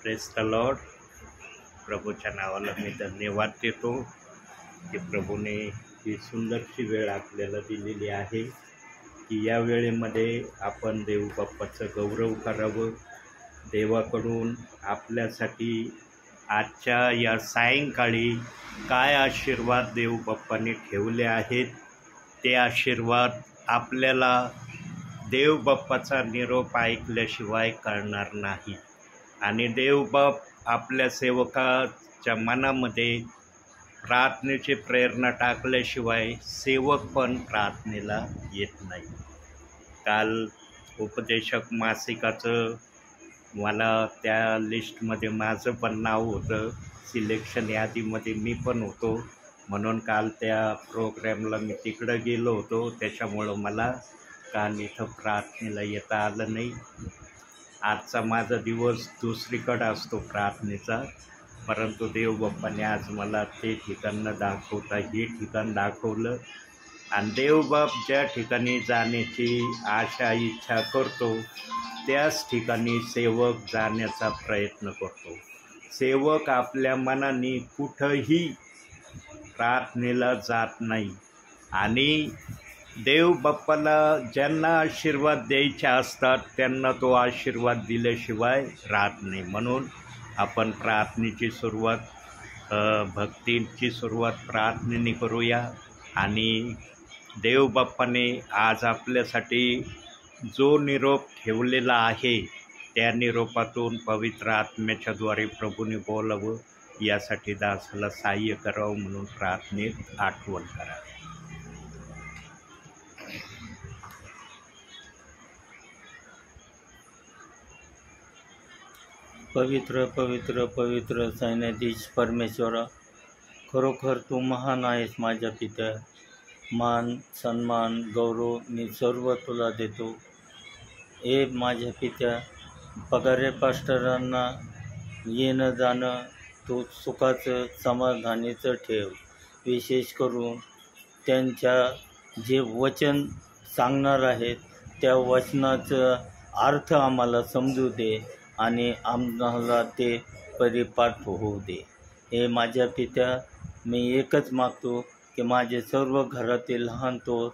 Press the Lord. प्रभूच्या नावाला मी धन्यवाद देतो की प्रभूने ही सुंदरशी वेळ आपल्याला दिलेली आहे की या वेळेमध्ये आपण देव बाप्पाचं गौरव करावं. देवाकडून आपल्यासाठी आजच्या या सायंकाळी काय आशीर्वाद देव बाप्पाने ठेवले आहेत ते आशीर्वाद आपल्याला देव बाप्पाचा निरोप ऐकल्याशिवाय कळणार नाही. आणि देवबाप आपल्या सेवकाच्या मनामध्ये प्रार्थनेची प्रेरणा टाकल्याशिवाय सेवक पण प्रार्थनेला येत नाही. काल उपदेशक मासिकाचं मला त्या लिस्टमध्ये माझं पण नाव होतं, सिलेक्शन यादीमध्ये मी पण होतो, म्हणून काल त्या प्रोग्रॅमला मी तिकडं गेलो होतो. त्याच्यामुळं मला काल इथं प्रार्थनेला येता आलं नाही. आजचा माझा दिवस दुसरीकडं असतो प्रार्थनेचा, परंतु देवबाप्पाने आज मला ते ठिकाण न दाखवता हे ठिकाण दाखवलं. आणि देवबाप ज्या ठिकाणी जाण्याची आशा इच्छा करतो त्याच ठिकाणी सेवक जाण्याचा प्रयत्न करतो. सेवक आपल्या मनाने कुठंही प्रार्थनेला जात नाही. आणि देव बाप्पाला ज्यांना आशीर्वाद द्यायचे असतात त्यांना तो आशीर्वाद दिल्याशिवाय राहत नाही. म्हणून आपण प्रार्थनेची सुरुवात भक्तीची सुरुवात प्रार्थनेने करूया. आणि देव बाप्पाने आज आपल्यासाठी जो निरोप ठेवलेला आहे त्या निरोपातून पवित्र आत्म्याच्याद्वारे प्रभूने बोलावं, यासाठी दासाला सहाय्य करावं म्हणून प्रार्थनेत आठवण करावी. पवित्र पवित्र पवित्र सैन्याधीश परमेश्वरा, खरोखर तू महान आहेस माझ्या पित्या. मान सन्मान गौरव मी सर्व तुला देतो. माझ्या पित्या, पगारे पास्टरांना येणं जाणं तू सुखाचं समाधानीचं ठेव. विशेष करून त्यांच्या जे वचन सांगणार आहेत त्या वचनाचं अर्थ आम्हाला समजू दे आणि आम्हाला ते परिपाठ होऊ दे. माझ्या पित्या, मी एकच मागतो की माझे सर्व घरातील लहान थोर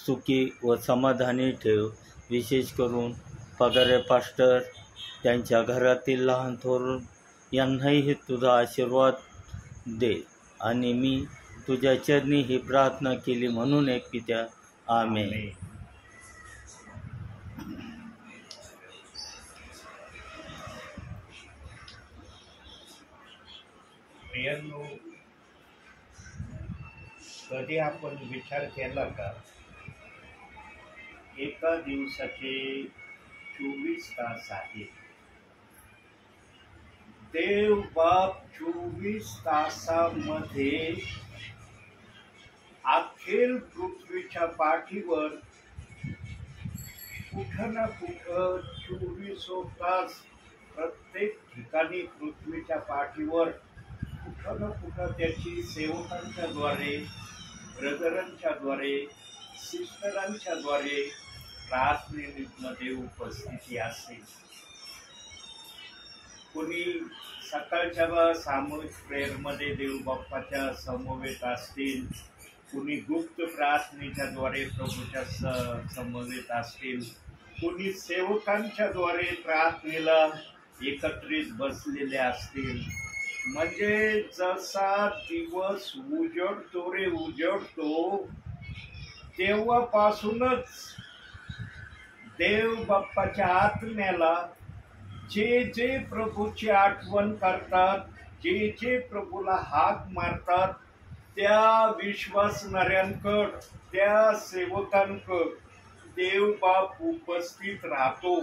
सुखी व समाधानी ठेव. विशेष करून पगारे पास्टर, त्यांच्या घरातील लहान थोर यांनाही तुझा आशीर्वाद दे. आणि मी तुझ्या चरणी ही प्रार्थना केली म्हणून एक पित्या, आमेन. प्रियांनो, कधी आपण विचार केला का एका दिवसाचे 24 तास आहेत. देव बाप 24 तासामध्ये अखेर पृथ्वीच्या पाठीवर कुठं ना कुठं 24 तास प्रत्येक ठिकाणी पृथ्वीच्या पाठीवर कुठं ना कुठं त्याची सेवकांच्या द्वारे, ब्रदरांच्या द्वारे, सिस्टरांच्या द्वारे प्रार्थनेमध्ये उपस्थिती असेल. कोणी सकाळच्या सामूहिक प्रेयरमध्ये देव बाप्पाच्या समवेत असतील, कोणी गुप्त प्रार्थनेच्या द्वारे प्रभूच्या समवेत असतील, कोणी सेवकांच्या द्वारे प्रार्थनेला एकत्रित बसलेले असतील. म्हणजे जसा दिवस उजडतो तेव्हापासूनच देव बाप्पाच्या आत्म्याला जे जे प्रभूची आठवण करतात, जे जे प्रभूला हाक मारतात, त्या विश्वासणाऱ्यांकड, त्या सेवकांकड देव बाप उपस्थित राहतो.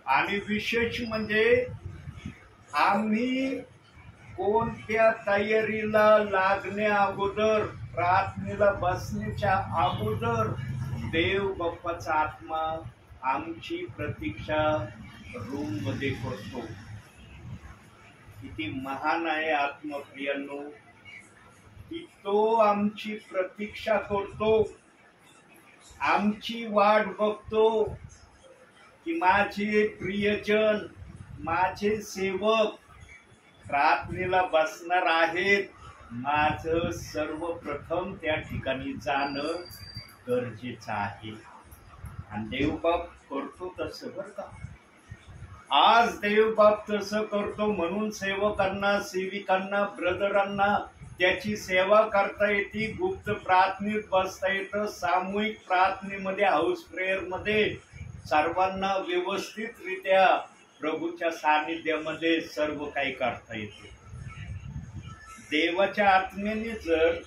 आणि विशेष म्हणजे आम्ही कोणत्या तयारीला लागण्या अगोदर, प्रार्थनेला बसण्याच्या अगोदर देव बाप्पाचा आत्मा आमची प्रतीक्षा रूममध्ये करतो. किती महान आहे आत्मप्रियांनो, की तो आमची प्रतीक्षा करतो, आमची वाट बघतो की माझे प्रियजन माझे सेवक प्रार्थनेला बसणार आहेत, माझं सर्वप्रथम त्या ठिकाणी जाणं गरजेचं आहे. आणि देवबाप करतो तसं बरं का. आज देवबाप तसं करतो म्हणून सेवकांना, सेविकांना, ब्रदरांना त्याची सेवा करता येते. गुप्त प्रार्थनेत बसता येतं. सामूहिक प्रार्थनेमध्ये, हाऊस प्रेयर मध्ये सर्वांना व्यवस्थितरित्या प्रभूच्या सानिध्यामध्ये सर्व काही करता येते. देवाच्या आत्म्याने जर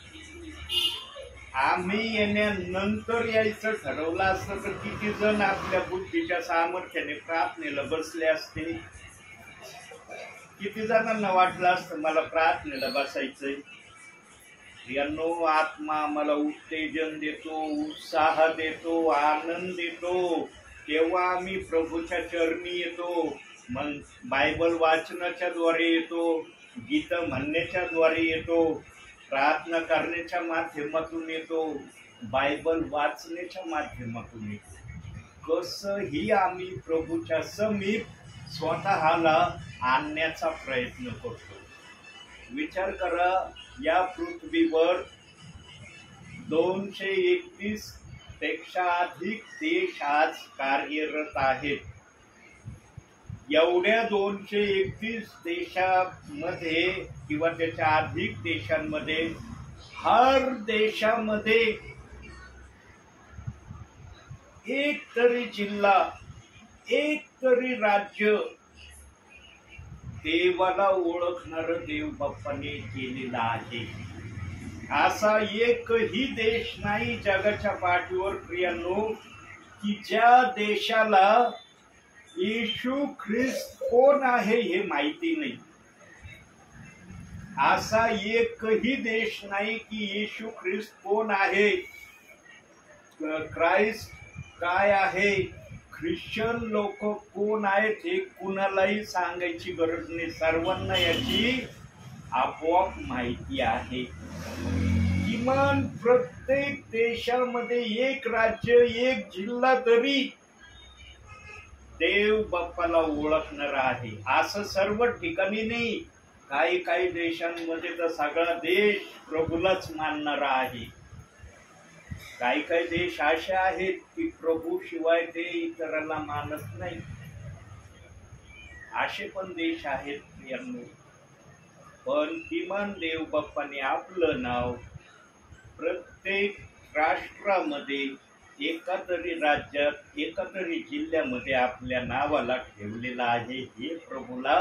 आम्ही येण्यानंतर यायचं ठरवलं असतं तर किती जण आपल्या बुद्धीच्या सामर्थ्याने प्रार्थनेला बसले असते. किती जणांना वाटलं असतं मला प्रार्थनेला बसायचंय. यांनो, आत्मा मला उत्तेजन देतो, उत्साह देतो, आनंद देतो. तेव्हा आम्ही प्रभूच्या चरणी येतो. मग बायबल वाचनाच्या द्वारे येतो, गीत म्हणण्याच्या द्वारे येतो, प्रार्थना करण्याच्या माध्यमातून येतो, बायबल वाचण्याच्या माध्यमातून येतो. कसंही आम्ही प्रभूच्या समीप स्वतःला आणण्याचा प्रयत्न करतो. विचार करा, या पृथ्वीवर 231 पेक्षा अधिक देश आज कार्यरत आहेत. एवढ्या 231 देशामध्ये किंवा त्याच्या अधिक देशांमध्ये हर देशामध्ये एक तरी जिल्हा, एक तरी राज्य देवाला ओळखणारं देवबाप्पाने केलेला आहे. असा एकही देश नाही जगाच्या पाठीवर प्रियांनो की ज्या देशाला येशू ख्रिस्त कोण आहे हे माहिती नाही. असा एकही देश नाही की येशू ख्रिस्त कोण आहे, क्राइस्ट काय आहे, ख्रिश्चन लोक कोण आहेत हे कुणालाही सांगायची गरज नाही. सर्वांना याची आपोआप माहिती आहे. किमान प्रत्येक देशामध्ये एक राज्य, एक जिल्हा तरी देव बाप्पाला ओळखणार आहे. असं सर्व ठिकाणी नाही. काही काही देशांमध्ये तर सगळा देश प्रभूलाच मानणारा आहे. काही काही देश असे आहेत की प्रभू शिवाय ते इतरांना मानत नाही. असे पण देश आहेत यांनी. पण किमान देव बाप्पाने आपलं नाव प्रत्येक राष्ट्रामध्ये, एका तरी राज्यात, एका तरी जिल्ह्यामध्ये आपल्या नावाला ठेवलेलं आहे. हे प्रभूला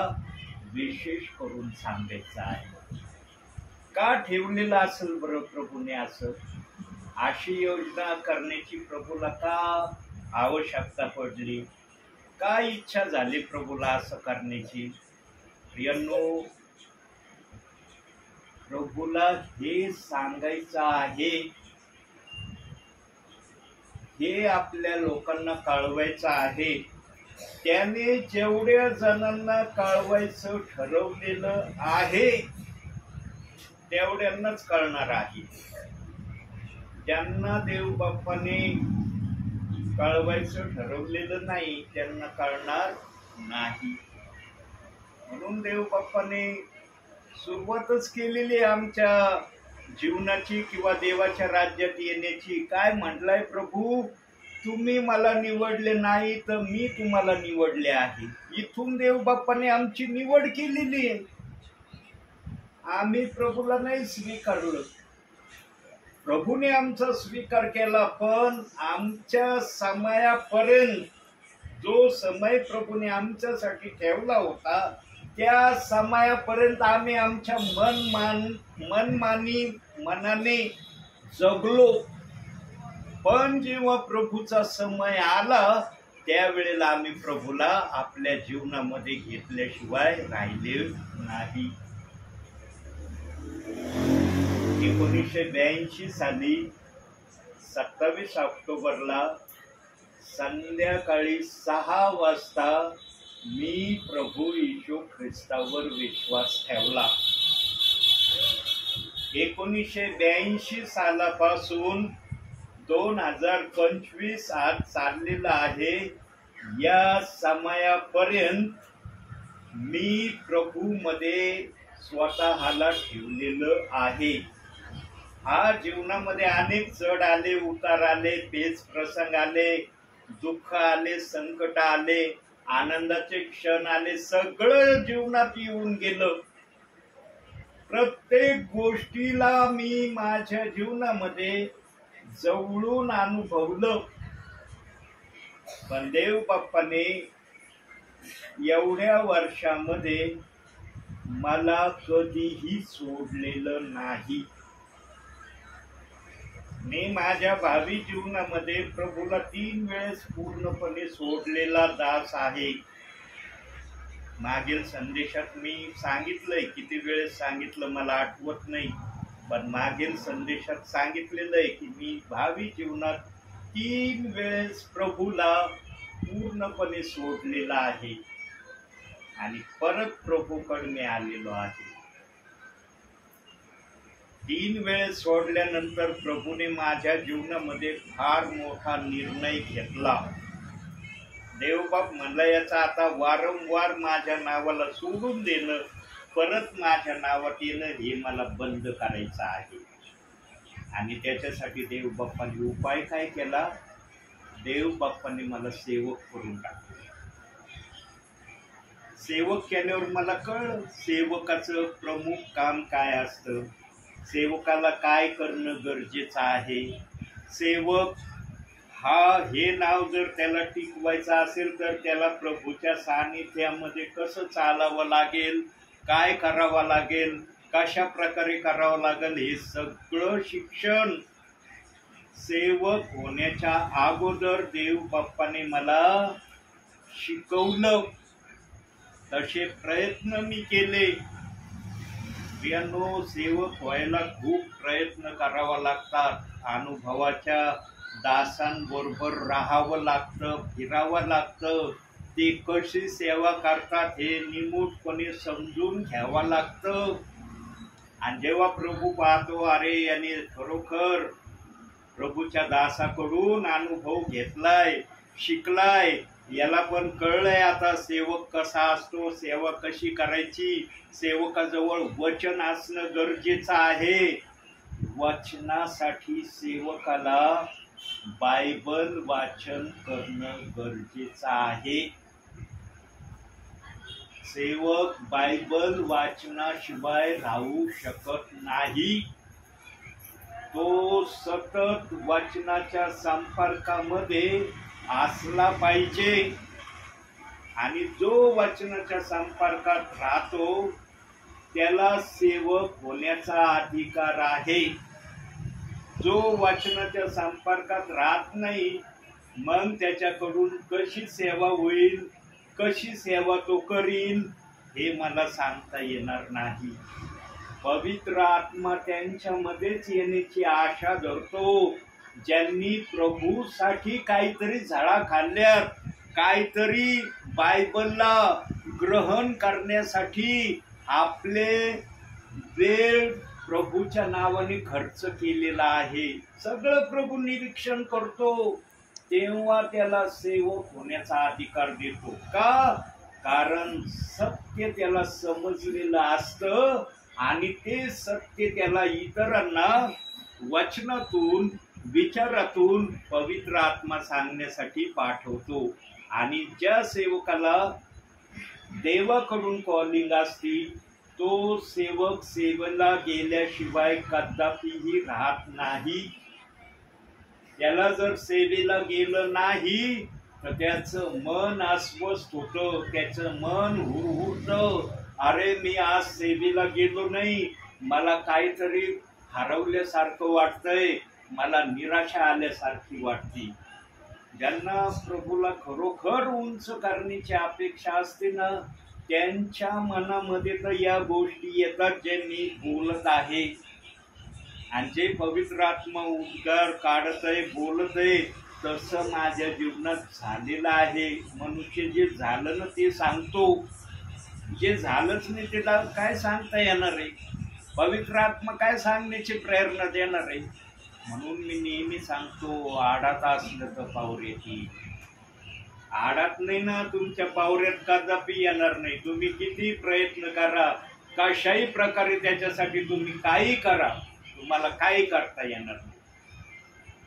विशेष करून सांगायचं आहे. का ठेवलेलं असेल बरं प्रभूने असं? अशी योजना करण्याची प्रभूला का आवश्यकता पडली? का इच्छा झाली प्रभूला असं करण्याची? प्रियांनो, प्रभूला हे सांगायचं आहे, हे आपल्या लोकांना कळवायचं आहे. त्याने जेवढ्या जणांना कळवायचं ठरवलेलं आहे तेवढ्यांनाच कळणार आहे. ज्यांना देव बाप्पाने कळवायचं ठरवलेलं नाही त्यांना कळणार नाही. म्हणून देव बाप्पाने सुरुवातच केलेली आहे आमच्या जीवनाची किंवा देवाच्या राज्यात येण्याची. काय म्हटलंय प्रभू, तुम्ही मला निवडले नाही तर मी तुम्हाला निवडले आहे. इथून देव बाप्पाने आमची निवड केलेली आहे. आम्ही प्रभूला नाही स्वीकारलं, प्रभूने आमचा स्वीकार केला. पण आमच्या समयापर्यंत, जो समय प्रभूने आमच्यासाठी ठेवला होता त्या समयापर्यंत आम्ही आमच्या मनाने जगलो. पण जेव्हा प्रभूचा समय आला त्यावेळेला आम्ही प्रभूला आपल्या जीवनामध्ये घेतल्याशिवाय राहिले नाही. 1982 साली 27 ऑक्टोबरला संध्याकाळी 6 वाजता मी प्रभू येशू ख्रिस्तावर विश्वास ठेवला. 1982 सालापासून 2025 आज चाललेला आहे. या समयापर्यंत मी प्रभूमध्ये स्वतःला ठेवलेलं आहे. हा जीवनामध्ये अनेक चढ आले, उतार आले, पेच प्रसंग आले, दुःख आले, संकट आले, आनंदाचे क्षण आले, सगळं जीवनात येऊन गेलं. प्रत्येक गोष्टीला मी माझ्या जीवनामध्ये जवळून अनुभवलं. पण देव बाप्पाने एवढ्या वर्षामध्ये मला कधीही सोडलेलं नाही. मी माझ्या भावी जीवनामध्ये प्रभूला 3 वेळेस पूर्णपणे सोडलेला दास आहे. मागील संदेशात मी सांगितलंय, किती वेळेस सांगितलं मला आठवत नाही, पण मागील संदेशात सांगितलेलं आहे की मी भावी जीवनात 3 वेळेस प्रभूला पूर्णपणे सोडलेला आहे आणि परत प्रभूकडे मी आलेलो आहे. 3 वेळेस सोडल्यानंतर प्रभूने माझ्या जीवनामध्ये फार मोठा निर्णय घेतला. देवबाप म्हणला, याचा आता वारंवार माझ्या नावाला सोडून देणं, परत माझ्या नावात येणं हे मला बंद करायचं आहे. आणि त्याच्यासाठी देवबाप्पांनी उपाय काय केला? देवबाप्पांनी मला सेवक करून टाकले. सेवक केल्यावर मला कळलं सेवकाचं प्रमुख काम काय असतं, सेवकाला काय करणं गरजेचं आहे. सेवक हे नाव जर त्याला टिकवायचं असेल तर त्याला प्रभूच्या सानिध्यामध्ये कसं चालावं लागेल, काय करावं लागेल, कशा प्रकारे करावं लागेल, हे सगळं शिक्षण सेवक होण्याच्या अगोदर देव बाप्पाने मला शिकवलं. तसे प्रयत्न मी केले. प्रियांनो, सेवक व्हायला खूप प्रयत्न करावा लागतात. अनुभवाच्या दासांबरोबर राहावं लागतं, फिरावं लागतं. ते कशी सेवा करतात हे निमूटपणे समजून घ्यावं लागतं. आणि जेव्हा प्रभू पाहतो, अरे याने खरोखर प्रभूच्या दासाकडून अनुभव घेतलाय, शिकलाय, याला पण कळलंय आता सेवक कसा असतो, सेवा कशी करायची, सेवकाजवळ वचन असणं गरजेचं आहे. वचनासाठी सेवकाला बायबल वाचन करणं गरजेचं आहे. सेवक बायबल वाचनाशिवाय राहू शकत नाही. तो सतत वचनाच्या संपर्कामध्ये असला पाहिजे. आणि जो वचनाच्या संपर्कात राहतो त्याला सेवक होण्याचा अधिकार आहे. जो वचनाच्या संपर्कात राहत नाही, मग त्याच्याकडून कशी सेवा होईल, कशी सेवा तो करील हे मला सांगता येणार नाही. पवित्र आत्मा त्यांच्यामध्येच येण्याची आशा धरतो ज्यांनी प्रभूसाठी काहीतरी झळा खाल्ल्यात, काहीतरी बायबलला ग्रहण करण्यासाठी आपले वेळ प्रभूच्या नावाने खर्च केलेला आहे. सगळं प्रभू निरीक्षण करतो, तेव्हा त्याला सेवक होण्याचा अधिकार देतो. का? कारण सत्य त्याला समजलेलं असतं आणि ते सत्य त्याला इतरांना वचनातून, विचारातून पवित्र आत्मा सांगण्यासाठी पाठवतो. आणि ज्या सेवकाला देवाकडून कॉलिंग असती, तो सेवक सेवेला गेल्याशिवाय कदापिही राहत नाही. त्याला जर सेवेला गेलं नाही तर त्याचं मन अस्वस्थ होतं, त्याचं मन हुरहुरतं. अरे मी आज सेवेला गेलो नाही, मला काहीतरी हरवल्यासारखं वाटतंय, मला निराशा आल्यासारखी वाटते. ज्यांना प्रभूला खरोखर उंच करण्याची अपेक्षा असते ना, त्यांच्या मनामध्ये तर या गोष्टी येतात जे मी बोलत आहे. आणि जे पवित्र आत्मा उद्गार काढत आहे, बोलत आहे, तसं माझ्या जीवनात झालेलं आहे. मनुष्य जे झालं ना ते सांगतो, जे झालंच नाही त्याला काय सांगता येणार आहे? पवित्र आत्मा काय सांगण्याची प्रेरणा देणार आहे? म्हणून मी नेहमी सांगतो, आडात असलं तर पाऊर येते. आडात नाही ना, तुमच्या पावऱ्यात कदापि येणार नाही. तुम्ही किती प्रयत्न करा, कशाही प्रकारे त्याच्यासाठी तुम्ही काही करा, तुम्हाला काही करता येणार नाही.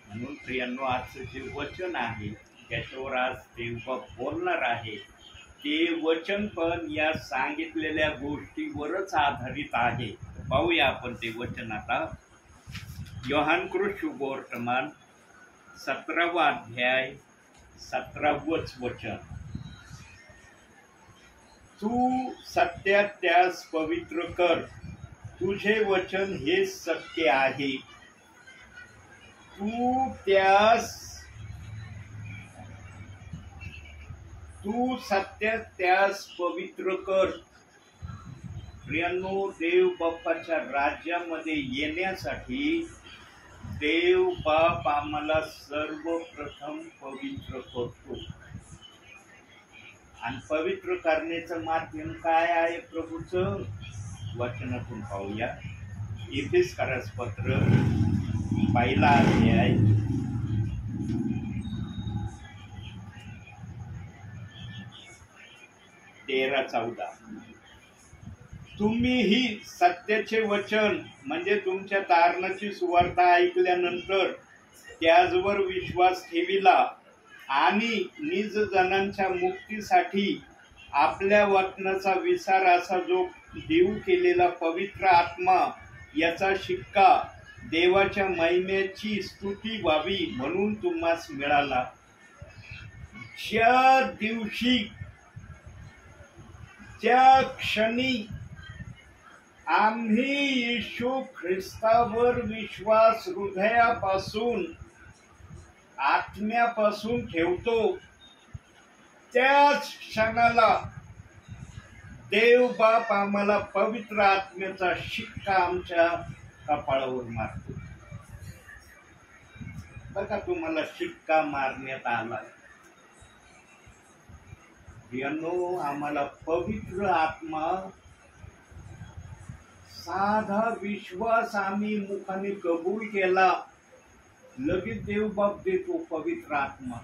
म्हणून प्रियांनो, आजचं जे वचन आहे त्याच्यावर आज देवबाप बोलणार आहे, ते वचन पण या सांगितलेल्या गोष्टीवरच आधारित आहे. पाहूया आपण ते वचन आता. योहान कृष्ण शुभवर्तमान 17वा अध्याय 17वंच वचन. तू सत्यात त्यास पवित्र कर, तुझे वचन हे सत्य आहे. तू सत्यात त्यास पवित्र कर. प्रियांनो, देव बाप्पाच्या राज्यामध्ये येण्यासाठी देव बाप आम्हाला सर्वप्रथम पवित्र करतो. आणि पवित्र करण्याचं माध्यम काय आहे? प्रभूचं वचनातून पाहूया. एफेसकरास पत्र 1 अध्याय 13-14. तुम्हीही सत्याचे वचन म्हणजे तुमच्या तारणाची सुवार्ता ऐकल्यानंतर त्याचवर विश्वास ठेविला आणि निज जनांच्या मुक्तीसाठी आपल्या वचनाचा विचार असा जो देव केलेला पवित्र आत्मा याचा शिक्का देवाच्या महिमेची स्तुती व्हावी म्हणून तुम्हास मिळाला. ज्या दिवशी, ज्या क्षणी आम्ही येशू ख्रिस्तावर विश्वास हृदयापासून आत्म्यापासून ठेवतो, त्याच क्षणाला देव बाप आम्हाला पवित्र आत्म्याचा शिक्का आमच्या कपाळावर मारतो. बघा, तुम्हाला शिक्का मारण्यात आला. प्रियांनो, आम्हाला पवित्र आत्मा, साधा विश्वास आम्ही मुखाने कबूल केला, लगेच देवबाप देतो पवित्र आत्मा.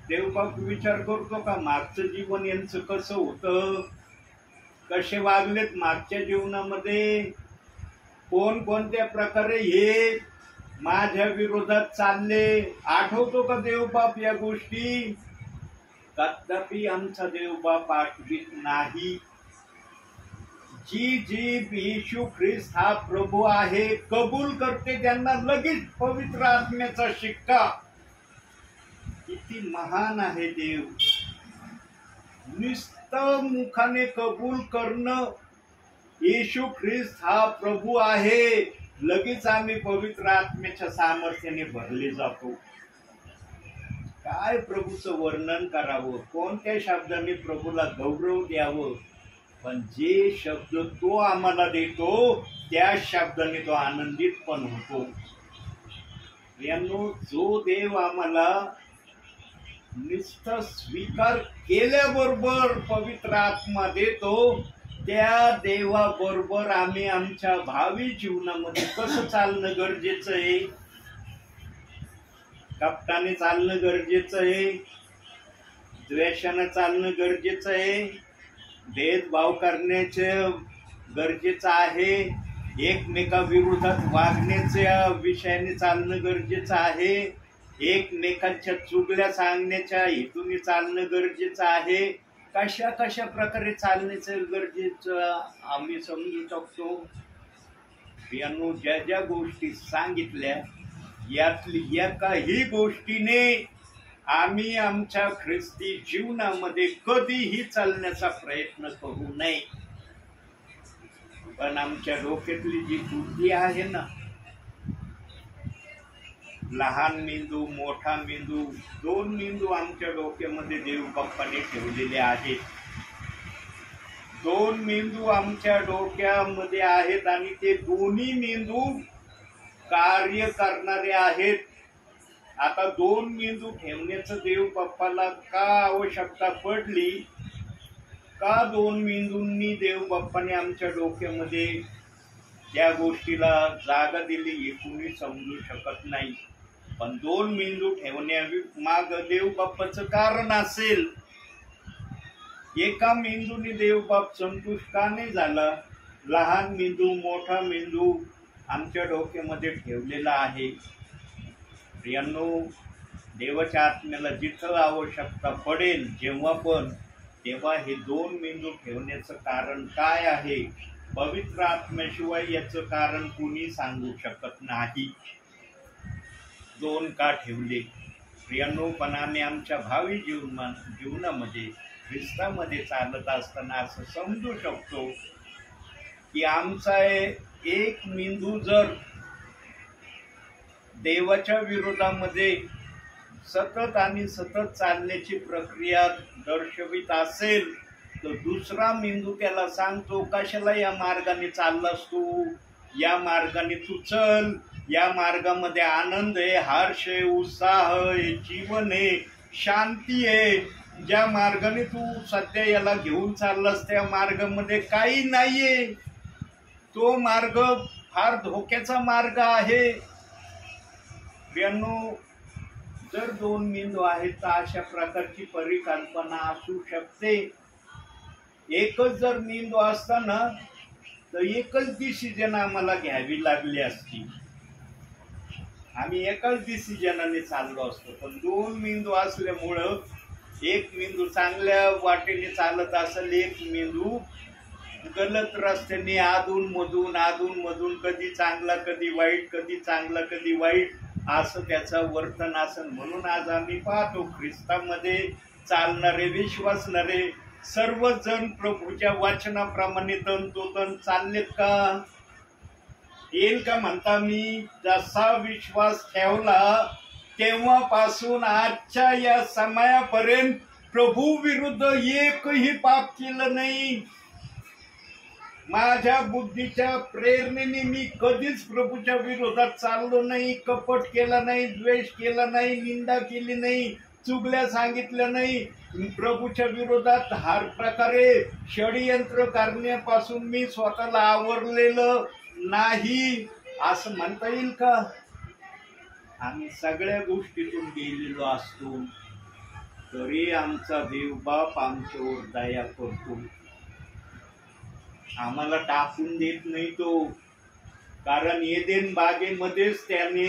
देवबाप विचार करतो का मागचं जीवन यांचं कसं होतं, कसे वागलेत मागच्या जीवनामध्ये, कोणत्या प्रकारे हे माझ्या विरोधात चालले, आठवतो का देवबाप या गोष्टी? कदापि आमचा देवबाप आठवीत नाही. जी येशू ख्रिस्त हा प्रभू आहे कबूल करते त्यांना लगेच पवित्र आत्म्याचा शिक्का. किती महान आहे देव! नुसतं मुखाने कबूल करणं, येशू ख्रिस्त हा प्रभू आहे, लगेच आम्ही पवित्र आत्म्याच्या सामर्थ्याने भरले जातो. काय प्रभूचं वर्णन करावं, कोणत्या शब्दाने प्रभूला गौरव द्यावं. पण जे शब्द तो आम्हाला देतो त्या शब्दाने तो आनंदित पण होतो. यांनो, जो देव आम्हाला नुसतं स्वीकार केल्याबरोबर पवित्र आत्मा देतो, त्या देवाबरोबर आम्ही आमच्या भावी जीवनामध्ये कसं चालणं गरजेचं आहे? कपटाने चालणं गरजेचं आहे, द्वेषानं चालणं गरजेचं आहे, भेदभाव करण्याचे गरजेचं आहे, एकमेकाविरोधात वागण्याच्या विषयाने चालणं गरजेचं आहे, एकमेकांच्या चुगल्या सांगण्याच्या हेतूने चालणं गरजेचं आहे. कशा प्रकारे चालण्याचं गरजेचं आम्ही समजू शकतो. यांनो, ज्या गोष्टी सांगितल्या यातली एकाही गोष्टीने आम्ही आमच्या ख्रिस्ती जीवनामध्ये कधीही चालण्याचा प्रयत्न करू नये. पण आमच्या डोक्यातली जी बुद्धी आहे ना, लहान मेंदू, मोठा मेंदू, 2 मेंदू आमच्या डोक्यामध्ये देव बाप्पाने ठेवलेले आहेत. 2 मेंदू आमच्या डोक्यामध्ये आहेत आणि ते दोन्ही मेंदू कार्य करणारे आहेत. आता 2 मेंदू ठेवण्याचं देव बाप्पाला का आवश्यकता पडली? का 2 मेंदूंनी देव बाप्पाने आमच्या डोक्यामध्ये त्या गोष्टीला जागा दिली हे कुणी समजू शकत नाही. पण 2 मेंदू ठेवण्या माग देवबापाचं कारण असेल. एका मेंदूने देवबाप संतुष्ट का नाही झाला? लहान मेंदू मोठा मेंदू आमच्या डोक्यामध्ये ठेवलेला आहे. प्रियांनो, देवाच्या आत्म्याला जिथं आवश्यकता पडेल जेव्हा पण, तेव्हा हे 2 मेंदू ठेवण्याचं कारण काय आहे? पवित्र आत्म्याशिवाय याचं कारण कुणी सांगू शकत नाही. 2 का ठेवले? प्रियांनो, पण आम्ही आमच्या भावी जीवनामध्ये ख्रिस्तामध्ये चालत असताना असं समजू शकतो की आमचा एक मेंदू जर देवाच्या विरोधामध्ये सतत आणि सतत चालण्याची प्रक्रिया दर्शवित असेल, तर दुसरा मेंदू त्याला सांगतो, कशाला या मार्गाने चाललास तू? या मार्गाने तू चल. या मार्गामध्ये आनंद आहे, हर्ष आहे, उत्साह आहे, जीवन आहे, शांती आहे. ज्या मार्गाने तू सध्या याला घेऊन चाललास त्या मार्गामध्ये काही नाहीये. तो मार्ग फार धोक्याचा मार्ग आहे. प्रियांनो, जर 2 मेंदू आहेत तर अशा प्रकारची परिकल्पना असू शकते. एकच जर मेंदू असताना तर एकच डिसिजन आम्हाला घ्यावी लागली असती. आम्ही एकाच डिसिजनाने चाललो असतो. पण 2 मेंदू असल्यामुळं एक मेंदू चांगल्या वाटेने चालत असेल, एक मेंदू गलत रस्त्याने अधून मधून कधी चांगला कधी वाईट, कधी चांगला कधी वाईट असं त्याचं वर्तन असेल. म्हणून आज आम्ही पाहतो ख्रिस्तामध्ये चालणारे विश्वासणारे सर्वजण प्रभूच्या वचनाप्रमाणे तंतोतंत चाललेत का? येईल का म्हणता मी जसा विश्वास ठेवला तेव्हापासून आजच्या या समयापर्यंत प्रभू विरुद्ध एकही पाप केलं नाही. माझ्या बुद्धीच्या प्रेरणेने मी कधीच प्रभूच्या विरोधात चाललो नाही, कपट केला नाही, द्वेष केला नाही, निंदा केली नाही, चुगल्या सांगितल्या नाही. प्रभूच्या विरोधात हर प्रकारे षडयंत्र करण्यापासून मी स्वतःला आवरलेलं नाही असं म्हणता येईल का? आम्ही सगळ्या गोष्टीतून गेलेलो असतो तरी आमचा देवबाप आमच्यावर दया करतो. आम्हाला टाकून देत नाही तो. कारण एदेन बागेमध्येच त्याने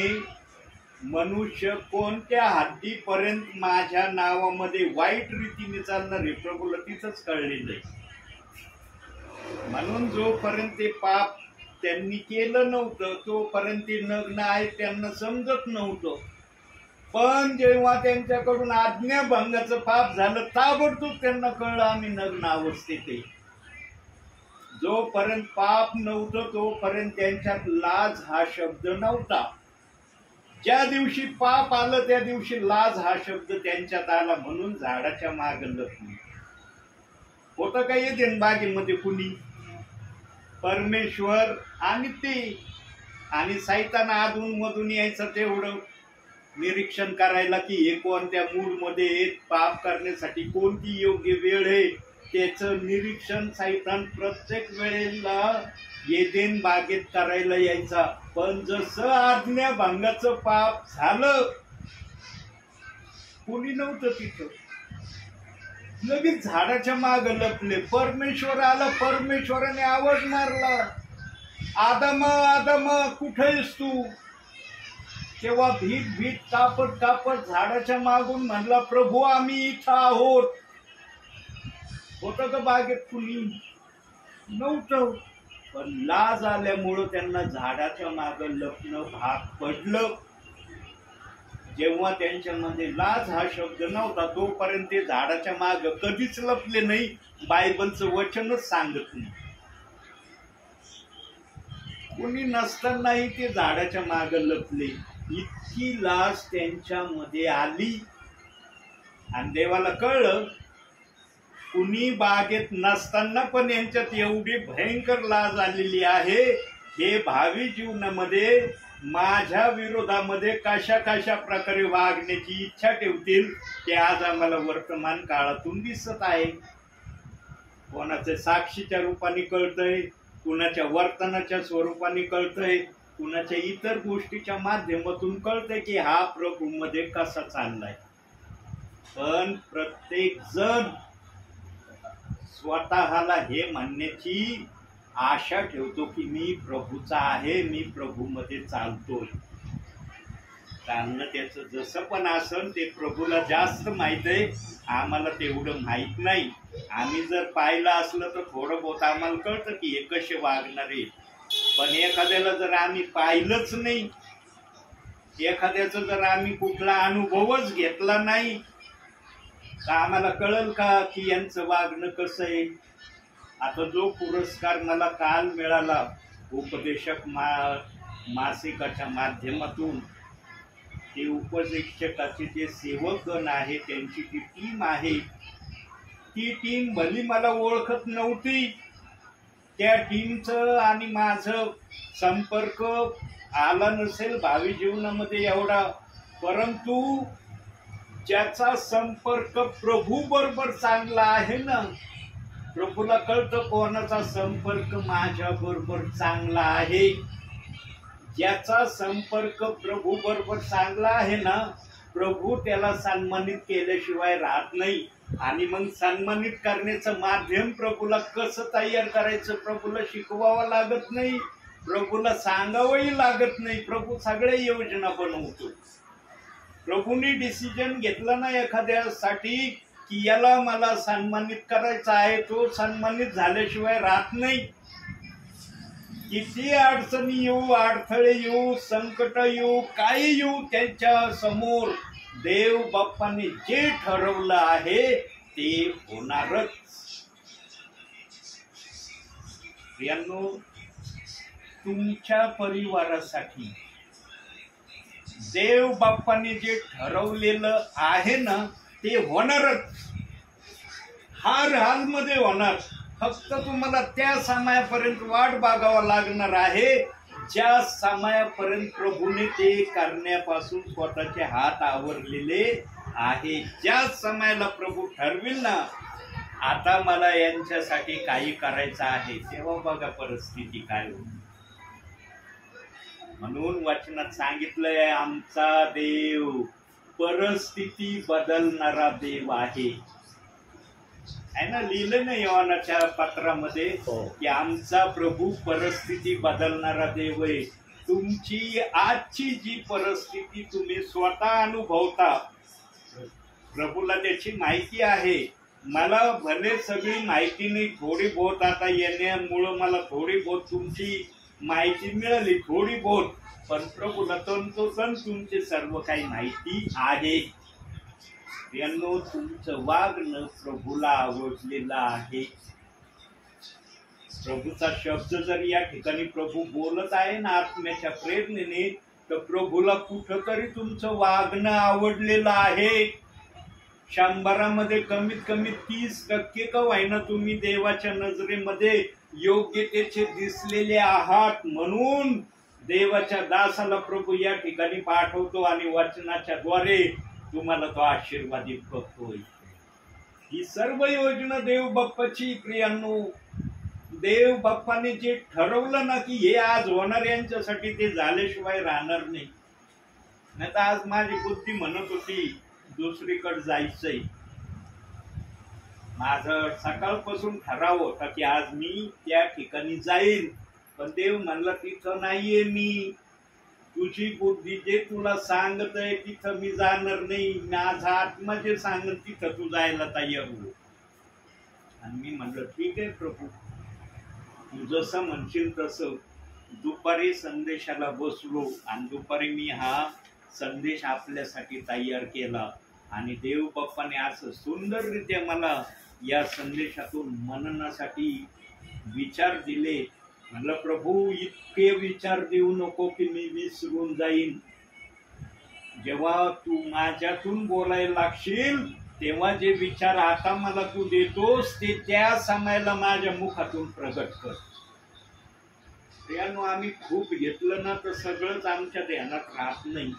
मनुष्य कोणत्या हद्दीपर्यंत माझ्या नावामध्ये वाईट रीतीने चालणार हे प्रभूला तिथंच कळलेलं आहे. म्हणून जोपर्यंत ते पाप त्यांनी केलं नव्हतं तोपर्यंत ते नग्न आहे त्यांना समजत नव्हतं. पण जेव्हा त्यांच्याकडून आज्ञाभंगाचं पाप झालं ताबडतोब त्यांना कळलं आम्ही नग्न अवस्थेत आहे. जोपर्यंत पाप नव्हतं तोपर्यंत त्यांच्यात लाज हा शब्द नव्हता. ज्या दिवशी पाप आलं त्या दिवशी लाज हा शब्द त्यांच्यात आला. म्हणून झाडाच्या मागे लपली. होतं का येते बागेमध्ये कुणी? परमेश्वर आणि ते आणि सैतान अधून मधून यायचं तेवढं निरीक्षण करायला की हे कोणत्या मूडमध्ये पाप करण्यासाठी कोणती योग्य वेळ आहे त्याचं निरीक्षण सैतान प्रत्येक वेळेला एदेन बागेत करायला यायचा. पण जसं आज्ञाभंगाचं पाप झालं कोणी नव्हतं तिथं. लगेच झाडाच्या मागे लपले. परमेश्वर आला. परमेश्वराने आवाज मारला, आदम आदम कुठे आहेस तू? तेव्हा भीत कापत झाडाच्या मागून म्हणला, प्रभू आम्ही इथं आहोत. होतं का बागेत कुणी? नव्हतं. पण लाज आल्यामुळं त्यांना झाडाच्या मागं लपणं भाग पडलं. जेव्हा त्यांच्यामध्ये लाज हा शब्द नव्हता तोपर्यंत ते झाडाच्या मागं कधीच लपले नाही. बायबलचं वचनच सांगत नाही. कुणी नसतानाही ते झाडाच्या मागं लपले. इतकी लाज त्यांच्यामध्ये आली आणि देवाला कळलं कुणी बागेत नसताना पण यांच्यात एवढी भयंकर लाज आलेली आहे. हे भावी जीवनामध्ये माझ्या विरोधामध्ये कशा प्रकारे वागण्याची इच्छा ठेवतील ते आज आम्हाला वर्तमान काळातून दिसत आहे. कोणाच्या साक्षीच्या रूपाने कळतंय, कुणाच्या वर्तनाच्या स्वरूपाने कळतंय, कुणाच्या इतर गोष्टीच्या माध्यमातून कळतंय की हा प्रभूमध्ये कसा चाललाय. पण प्रत्येक जण स्वतःला हे म्हणण्याची आशा ठेवतो की मी प्रभूचा आहे, मी प्रभूमध्ये चालतोय. चालणं त्याचं जसं पण असन ते प्रभूला जास्त माहित आहे, आम्हाला तेवढं माहित नाही. आम्ही जर पाहिलं असलं तर थोडं बहुत आम्हाला कळतं की हे कसे वागणारे. पण एखाद्याला जर आम्ही पाहिलंच नाही, एखाद्याचा जर आम्ही कुठला अनुभवच घेतला नाही, तर आम्हाला कळल का की यांचं वागणं कसं आहे. आता जो पुरस्कार मला काल मिळाला उपदेशक मासिकाच्या माध्यमातून, ते उपदेशकाचे जे सेवकगण आहे त्यांची ती टीम आहे, ती टीम भली मला ओळखत नव्हती. त्या टीमचं आणि माझं संपर्क आला नसेल भावी जीवनामध्ये एवढा, परंतु ज्याचा संपर्क प्रभू बरोबर चांगला आहे ना, प्रभूला कळतं कोणाचा संपर्क माझ्या बरोबर चांगला आहे. ज्याचा संपर्क प्रभू बरोबर चांगला आहे ना, प्रभू त्याला सन्मानित केल्याशिवाय राहत नाही. आणि मग सन्मानित करण्याचं माध्यम प्रभूला कसं तयार करायचं प्रभूला शिकवावं लागत नाही, प्रभूला सांगावंही लागत नाही. प्रभू सगळ्या योजना बनवतो. प्रभूने डिसिजन घेतला ना एखाद्यासाठी की याला मला सन्मानित करायचा आहे, तो सन्मानित झाल्याशिवाय राहत नाही. किती अडचणी येऊ, अडथळे येऊ, संकट येऊ, काही येऊ, त्यांच्या समोर देव बाप्पाने जे ठरवलं आहे ते होणारच. प्रियांनो, तुमच्या परिवारासाठी देव बाप्पाने जे ठरवलेलं आहे ना ते होणारच. हर हालमध्ये होणार. फक्त तुम्हाला त्या समयापर्यंत वाट बघावं लागणार आहे ज्या समयापर्यंत प्रभूने ते करण्यापासून स्वतःचे हात आवरलेले आहे. ज्या समयाला प्रभू ठरविल ना आता मला यांच्यासाठी काही करायचं आहे, तेव्हा बघा परिस्थिती काय होईल. म्हणून वचनात सांगितलंय आमचा देव परिस्थिती बदलणारा देव आहे ना. लिहिलं ना योहानाच्या पत्रामध्ये की आमचा प्रभू परिस्थिती बदलणारा देव आहे. तुमची आजची जी परिस्थिती तुम्ही स्वतः अनुभवता, प्रभूला त्याची माहिती आहे. मला भले सगळी माहिती नाही, थोडी बहुत आता येण्यामुळं मला थोडी बहुत तुमची माहिती मिळाली, थोडी बहुत, पण प्रभूला तंतोतंत तुमची सर्व काही माहिती आहे. यांनो, तुमचं वागणं प्रभूला आवडलेलं आहे. प्रभूचा शब्द जर या ठिकाणी प्रभू बोलत आहे ना आत्म्याच्या प्रेरणेने, तर प्रभूला कुठंतरी तुमचं वागणं आवडलेलं आहे. 100 कमीत कमी 30% का व्हायना तुम्ही देवाच्या नजरेमध्ये योग्यतेचे दिसलेले आहात. म्हणून देवाच्या दासाला प्रभू या ठिकाणी पाठवतो आणि वचनाच्या द्वारे तुम्हाला तो आशीर्वादित करतोय. ही सर्व योजना देव बाप्पाची. प्रियांनो, देव बाप्पाने जे ठरवलं ना की हे आज होणार यांच्यासाठी, ते झाल्याशिवाय राहणार नाही. नाही तर आज माझी बुद्धी म्हणत होती दुसरीकडे जायचंय. माझं सकाळपासून ठराव होता की आज मी त्या ठिकाणी जाईन, पण देव म्हणला तिथं नाहीये मी. तुझी बुद्धी जे तुला सांगत आहे तिथं मी जाणार नाही. माझा आत्मा जे सांगत तिथं तू जायला तयार हो. आणि मी म्हणलं ठीक आहे प्रभू, तू जसं म्हणशील तसं. दुपारी संदेशाला बसलो आणि दुपारी मी हा संदेश आपल्यासाठी तयार केला. आणि देव बाप्पाने असं सुंदररित्या मला या संदेशातून मननासाठी विचार दिले. म्हणलं प्रभू, इतके विचार देऊ नको की मी विसरून जाईन. जेव्हा तू माझ्यातून बोलायला लागशील तेव्हा जे विचार आता मला तू देतोस ते त्या समयाला माझ्या मुखातून प्रगट कर. प्रियांनो, आम्ही खूप घेतलं ना तर सगळंच आमच्या ध्यानात राहत नाही.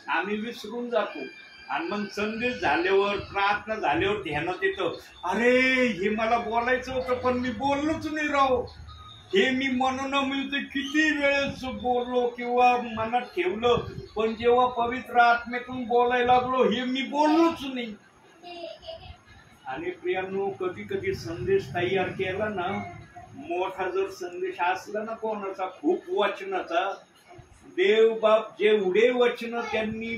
आम्ही विसरून जातो. आणि मग संदेश झाल्यावर, प्रार्थना झाल्यावर ध्यानात येतं, अरे हे मला बोलायचं होतं पण मी बोललोच नाही राव. हे मी म्हणून मी ते किती वेळेस बोललो किंवा मनात ठेवलं, पण जेव्हा पवित्र आत्मेतून बोलायला लागलो हे मी बोललोच नाही. आणि प्रियांनो, कधी कधी संदेश तयार केला ना, मोठा जर संदेश असला ना कोणाचा, खूप वचनाचा, देव बाप जेवढे वचन त्यांनी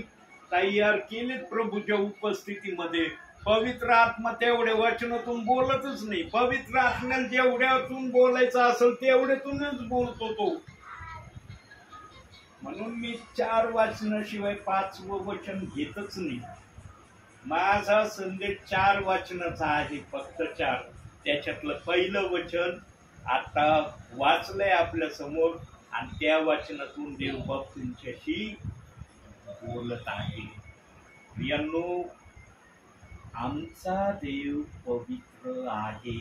तयार केलेत प्रभूच्या उपस्थितीमध्ये, पवित्र आत्मा तेवढे वचनातून बोलतच नाही. पवित्र आत्म्याला जेवढ्यातून बोलायचं असेल तेवढ्यातूनच बोलतो तो. म्हणून मी 4 वाचनाशिवाय 5वं वचन घेतच नाही. माझा संदेश 4 वाचनाचा आहे, फक्त 4. त्याच्यातलं पहिलं वचन आता वाचलंय आपल्या समोर, आणि त्या वाचनातून देवबाप तुमच्याशी बोलत आहे. प्रियांनो, आमचा देव पवित्र आहे.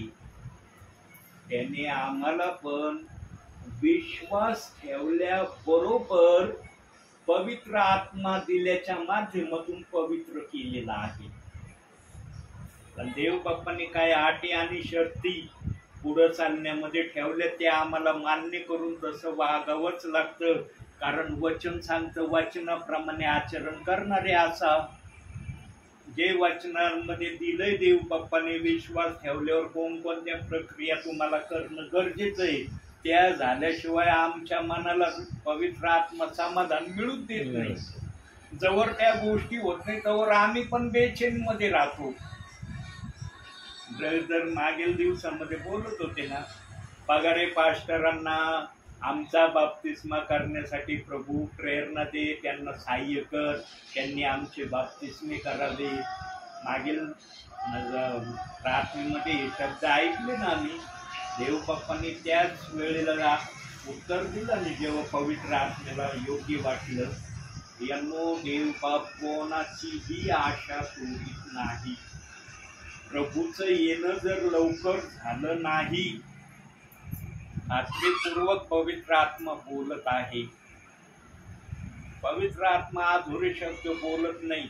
त्याने आम्हाला पण विश्वास ठेवल्याबरोबर पवित्र आत्मा दिल्याच्या माध्यमातून पवित्र केलेला आहे. पण देव बाप्पाने काय अटी आणि शर्ती पुढं चालण्यामध्ये ठेवल्या, ते आम्हाला मान्य करून तसं वागावंच लागतं. कारण वचन सांगतं, वचनाप्रमाणे आचरण करणारे असा. जे वचनांमध्ये दिलंय देव बाप्पाने, विश्वास ठेवल्यावर कोणकोणत्या प्रक्रिया तुम्हाला करणं गरजेचं आहे, त्या झाल्याशिवाय आमच्या मनाला पवित्र आत्मा समाधान मिळून देत नाही. जवळ त्या गोष्टी होत नाही तवर आम्ही पण बेचैनीमध्ये राहतो. जर मागील दिवसामध्ये बोलत होते ना, पगारे पास्टरांना आमचा बाप्तिस्मा करण्यासाठी प्रभू प्रेरणा दे, त्यांना सहाय्य कर, त्यांनी आमचे बाप्तिस्मे करावे. मागील प्रार्थनेमध्ये हे शब्द ऐकले ना आम्ही. देव बाप्पांनी त्याच वेळेला उत्तर दिलं आणि जेव्हा पवित्र आत्म्याला योग्य वाटलं. यांनो, देव बाप कोणाचीही आशा सोडित नाही. प्रभूचं येणं जर लवकर झालं नाही, खात्रीपूर्वक पवित्र आत्मा बोलत आहे. पवित्र आत्मा अधुरे शब्द बोलत नाही,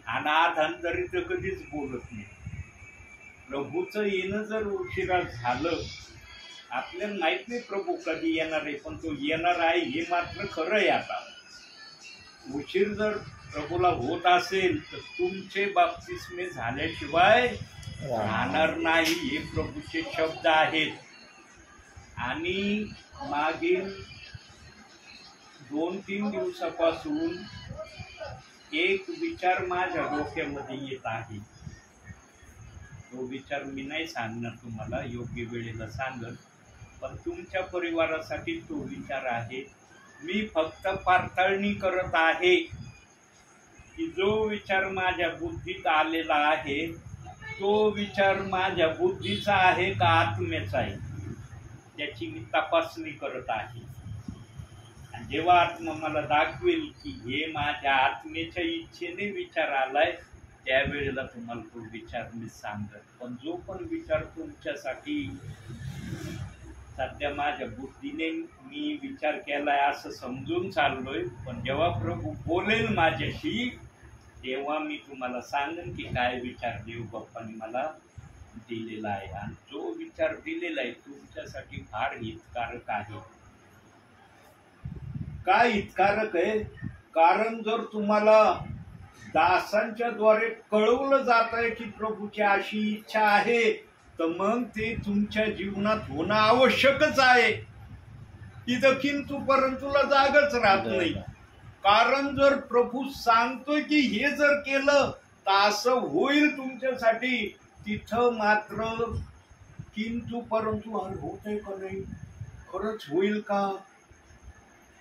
अनाधांतरी तर कधीच बोलत नाही. प्रभूचं येणं जर उशिरा झालं, आपल्याला माहित नाही प्रभू कधी येणार आहे, पण तो येणार आहे हे मात्र खरं आहे. आता उशीर जर प्रभूला होत असेल तर तुमचे बाप्तिस्मे झाल्याशिवाय राहणार नाही, हे प्रभूचे शब्द आहेत. आणि मागील 2-3 दिवसापासून एक विचार माझ्या डोक्यामध्ये येत आहे. तो विचार मी नाही सांगणार तुम्हाला, योग्य वेळेला सांगेन, पण तुमच्या परिवारासाठी तो विचार आहे. मी फक्त पडताळणी करत आहे की जो विचार माझ्या बुद्धीत आलेला आहे तो विचार माझ्या बुद्धीचा आहे का आत्म्याचा आहे, त्याची मी तपासणी करत आहे. आणि जेव्हा आत्मा मला दाखवेल की हे माझ्या आत्मेच्या इच्छेने विचार आलाय, त्यावेळेला तुम्हाला तो विचार मी सांगत. पण जो पण विचार तुमच्यासाठी सध्या माझ्या बुद्धीने मी विचार केलाय असं समजून चाललोय, पण जेव्हा प्रभू बोलेल माझ्याशी तेव्हा मी तुम्हाला सांगेन की काय विचार देव बाप्पाने मला दिलेला आहे. आणि जो विचार दिलेला आहे तुमच्यासाठी फार हितकारक आहे. काय हितकारक आहे? कारण जर तुम्हाला दासांच्या द्वारे कळवलं जात आहे की प्रभूची अशी इच्छा आहे, तर मग ते तुमच्या जीवनात होणं आवश्यकच आहे. इथं किंतु परंतुला जागच राहत नाही. कारण जर प्रभू सांगतोय की हे जर केलं तर असं होईल तुमच्यासाठी, तिथं मात्र किंतु परंतु होतंय का नाही, खरंच होईल का,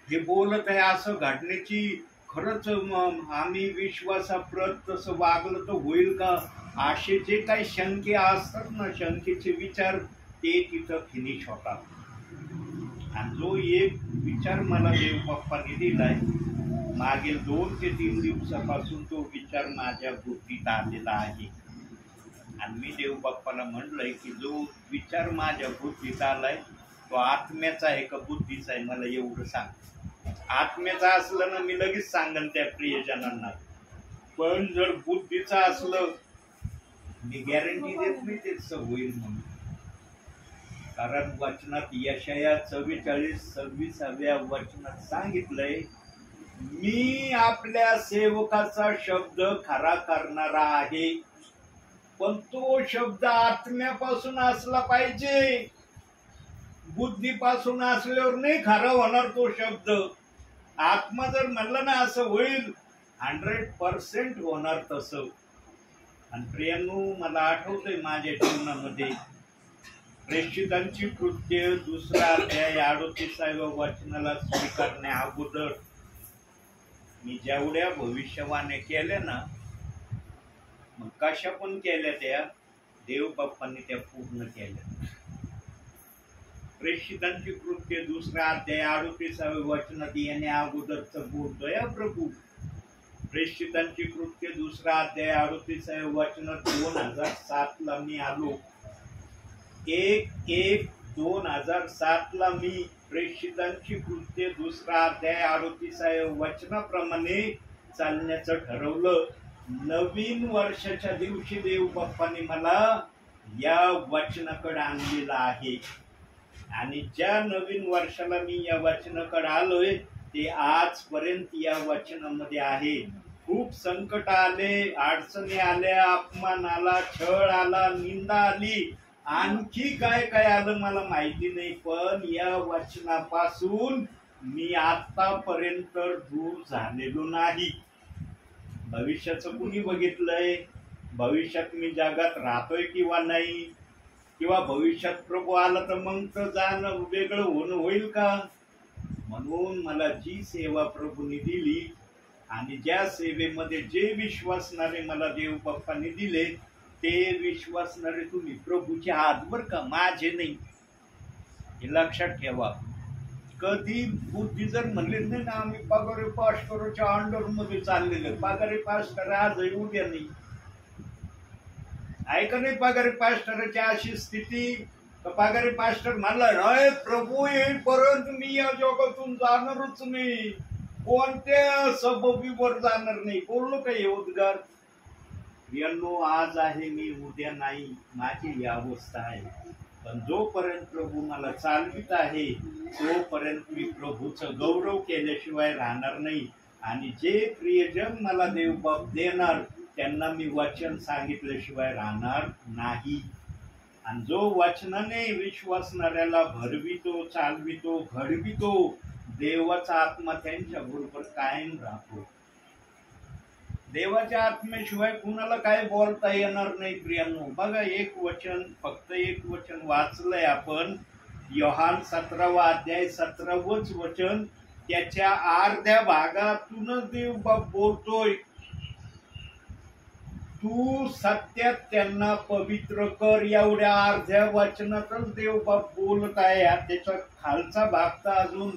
हे बोलत आहे असं घडण्याची खरंच आम्ही विश्वासाप्रत तसं वागलं तर होईल का, असे जे काही शंके असतात ना, शंकेचे विचार ते तिथं फिनिश होतात. आणि जो एक विचार मला देव बाप्पाने दिलाय मागील 2 ते 3 दिवसापासून, तो विचार माझ्या बुद्धीत आलेला आहे. आणि मी देव बाप्पाला म्हणलंय की जो विचार माझ्या बुद्धीत आलाय तो आत्म्याचा आहे का बुद्धीचा आहे, मला एवढं सांग. आत्म्याचा असलं ना मी लगेच सांगन त्या प्रियजनांना, पण जर बुद्धीचा असलं मी गॅरंटी देत नाही तेच होईल म्हणून. कारण वचनात यशाया 44:26व्या वचनात सांगितलंय, मी आपल्या सेवकाचा शब्द खरा करणारा आहे, पण तो शब्द आत्म्यापासून असला पाहिजे. बुद्धीपासून असल्यावर नाही खरा होणार तो शब्द. आत्मा जर म्हणलं ना असं होईल, 100% होणार तसं. आणि प्रियांनो, मला आठवतंय माझ्या जीवनामध्ये प्रेषितांची कृत्य 2 अध्याय 38व्या वचनाला स्वीकारण्या अगोदर मी जेवढ्या भविष्यवाण्या केल्या ना, मग कशा पण केल्या, त्या देव बाप्पांनी त्या पूर्ण केल्या. प्रेषितांची कृत्य 2 अध्याय 38व्या वचनात येण्या अगोदरच बोलतोय प्रभू. प्रेषितांची कृत्य 2 अध्याय 38व्या वचनात 2007ला मी आलो. 1/1/2007ला मी प्रेषितांची कृत्य 2 अध्याय 38व्या वचनाप्रमाणे चालण्याचं ठरवलं. नवीन वर्षाच्या दिवशी देव बाप्पाने मला या वचनाकडे आणलेलं आहे. आणि ज्या नवीन वर्षाला मी या वचनाकडे आलोय ते आजपर्यंत या वचनामध्ये आहे. खूप संकट आले, अडचणी आल्या, अपमान आला, छळ आला, निंदा आली, आणखी काय काय आलं मला माहिती नाही, पण या वचनापासून मी आतापर्यंत दूर झालेलो नाही. भविष्याचं कुणी बघितलंय? भविष्यात मी जगात राहतोय किंवा नाही, किंवा भविष्यात प्रभू आला तर मग तर जाणं वेगळं होणं होईल का? म्हणून मला जी सेवा प्रभूने दिली आणि ज्या सेवेमध्ये जे विश्वासणारे मला देव बाप्पांनी दिले, ते विश्वासणारे तुम्ही प्रभूचे आहात बरं का, माझे नाही. हे लक्षात ठेवा. कधी बुद्धी जर म्हणले नाही ना आम्ही पगारे पास्टरच्या अंडर मध्ये चाललेले, पगारे पास्टर आज उद्या नाही. ऐका नाही, पगारे पास्टरची अशी स्थिती, पगारे पास्टर म्हणला नाही प्रभू येईपर्यंत मी या जगातून जाणारच नाही, कोणत्या सबबीवर जाणार नाही. बोललो का हे उद्गार? यांनो, आज आहे मी, उद्या नाही, माझी ही अवस्था आहे. पण जोपर्यंत प्रभू मला चालवित आहे तोपर्यंत मी प्रभूचं गौरव केल्याशिवाय राहणार नाही. आणि जे प्रियजन मला देव बाप देणार त्यांना मी वचन सांगितल्याशिवाय राहणार नाही. आणि जो वचनाने विश्वासणाऱ्याला भरवितो, चालवितो, घडवितो, देवाचा आत्मा त्यांच्या बरोबर कायम राहतो. देवाच्या आत्म्याशिवाय कुणाला काय बोलता येणार नाही. प्रियांनो, बघा, फक्त एक वचन वाचलंय आपण, योहान 17वा अध्याय 17वंच वचन. त्याच्या अर्ध्या भागातूनच देव बाप बोलतोय, तू सत्यात त्यांना पवित्र कर. एवढ्या अर्ध्या वचनातच देव बाप बोलत आहे. त्याचा खालचा भाग तर अजून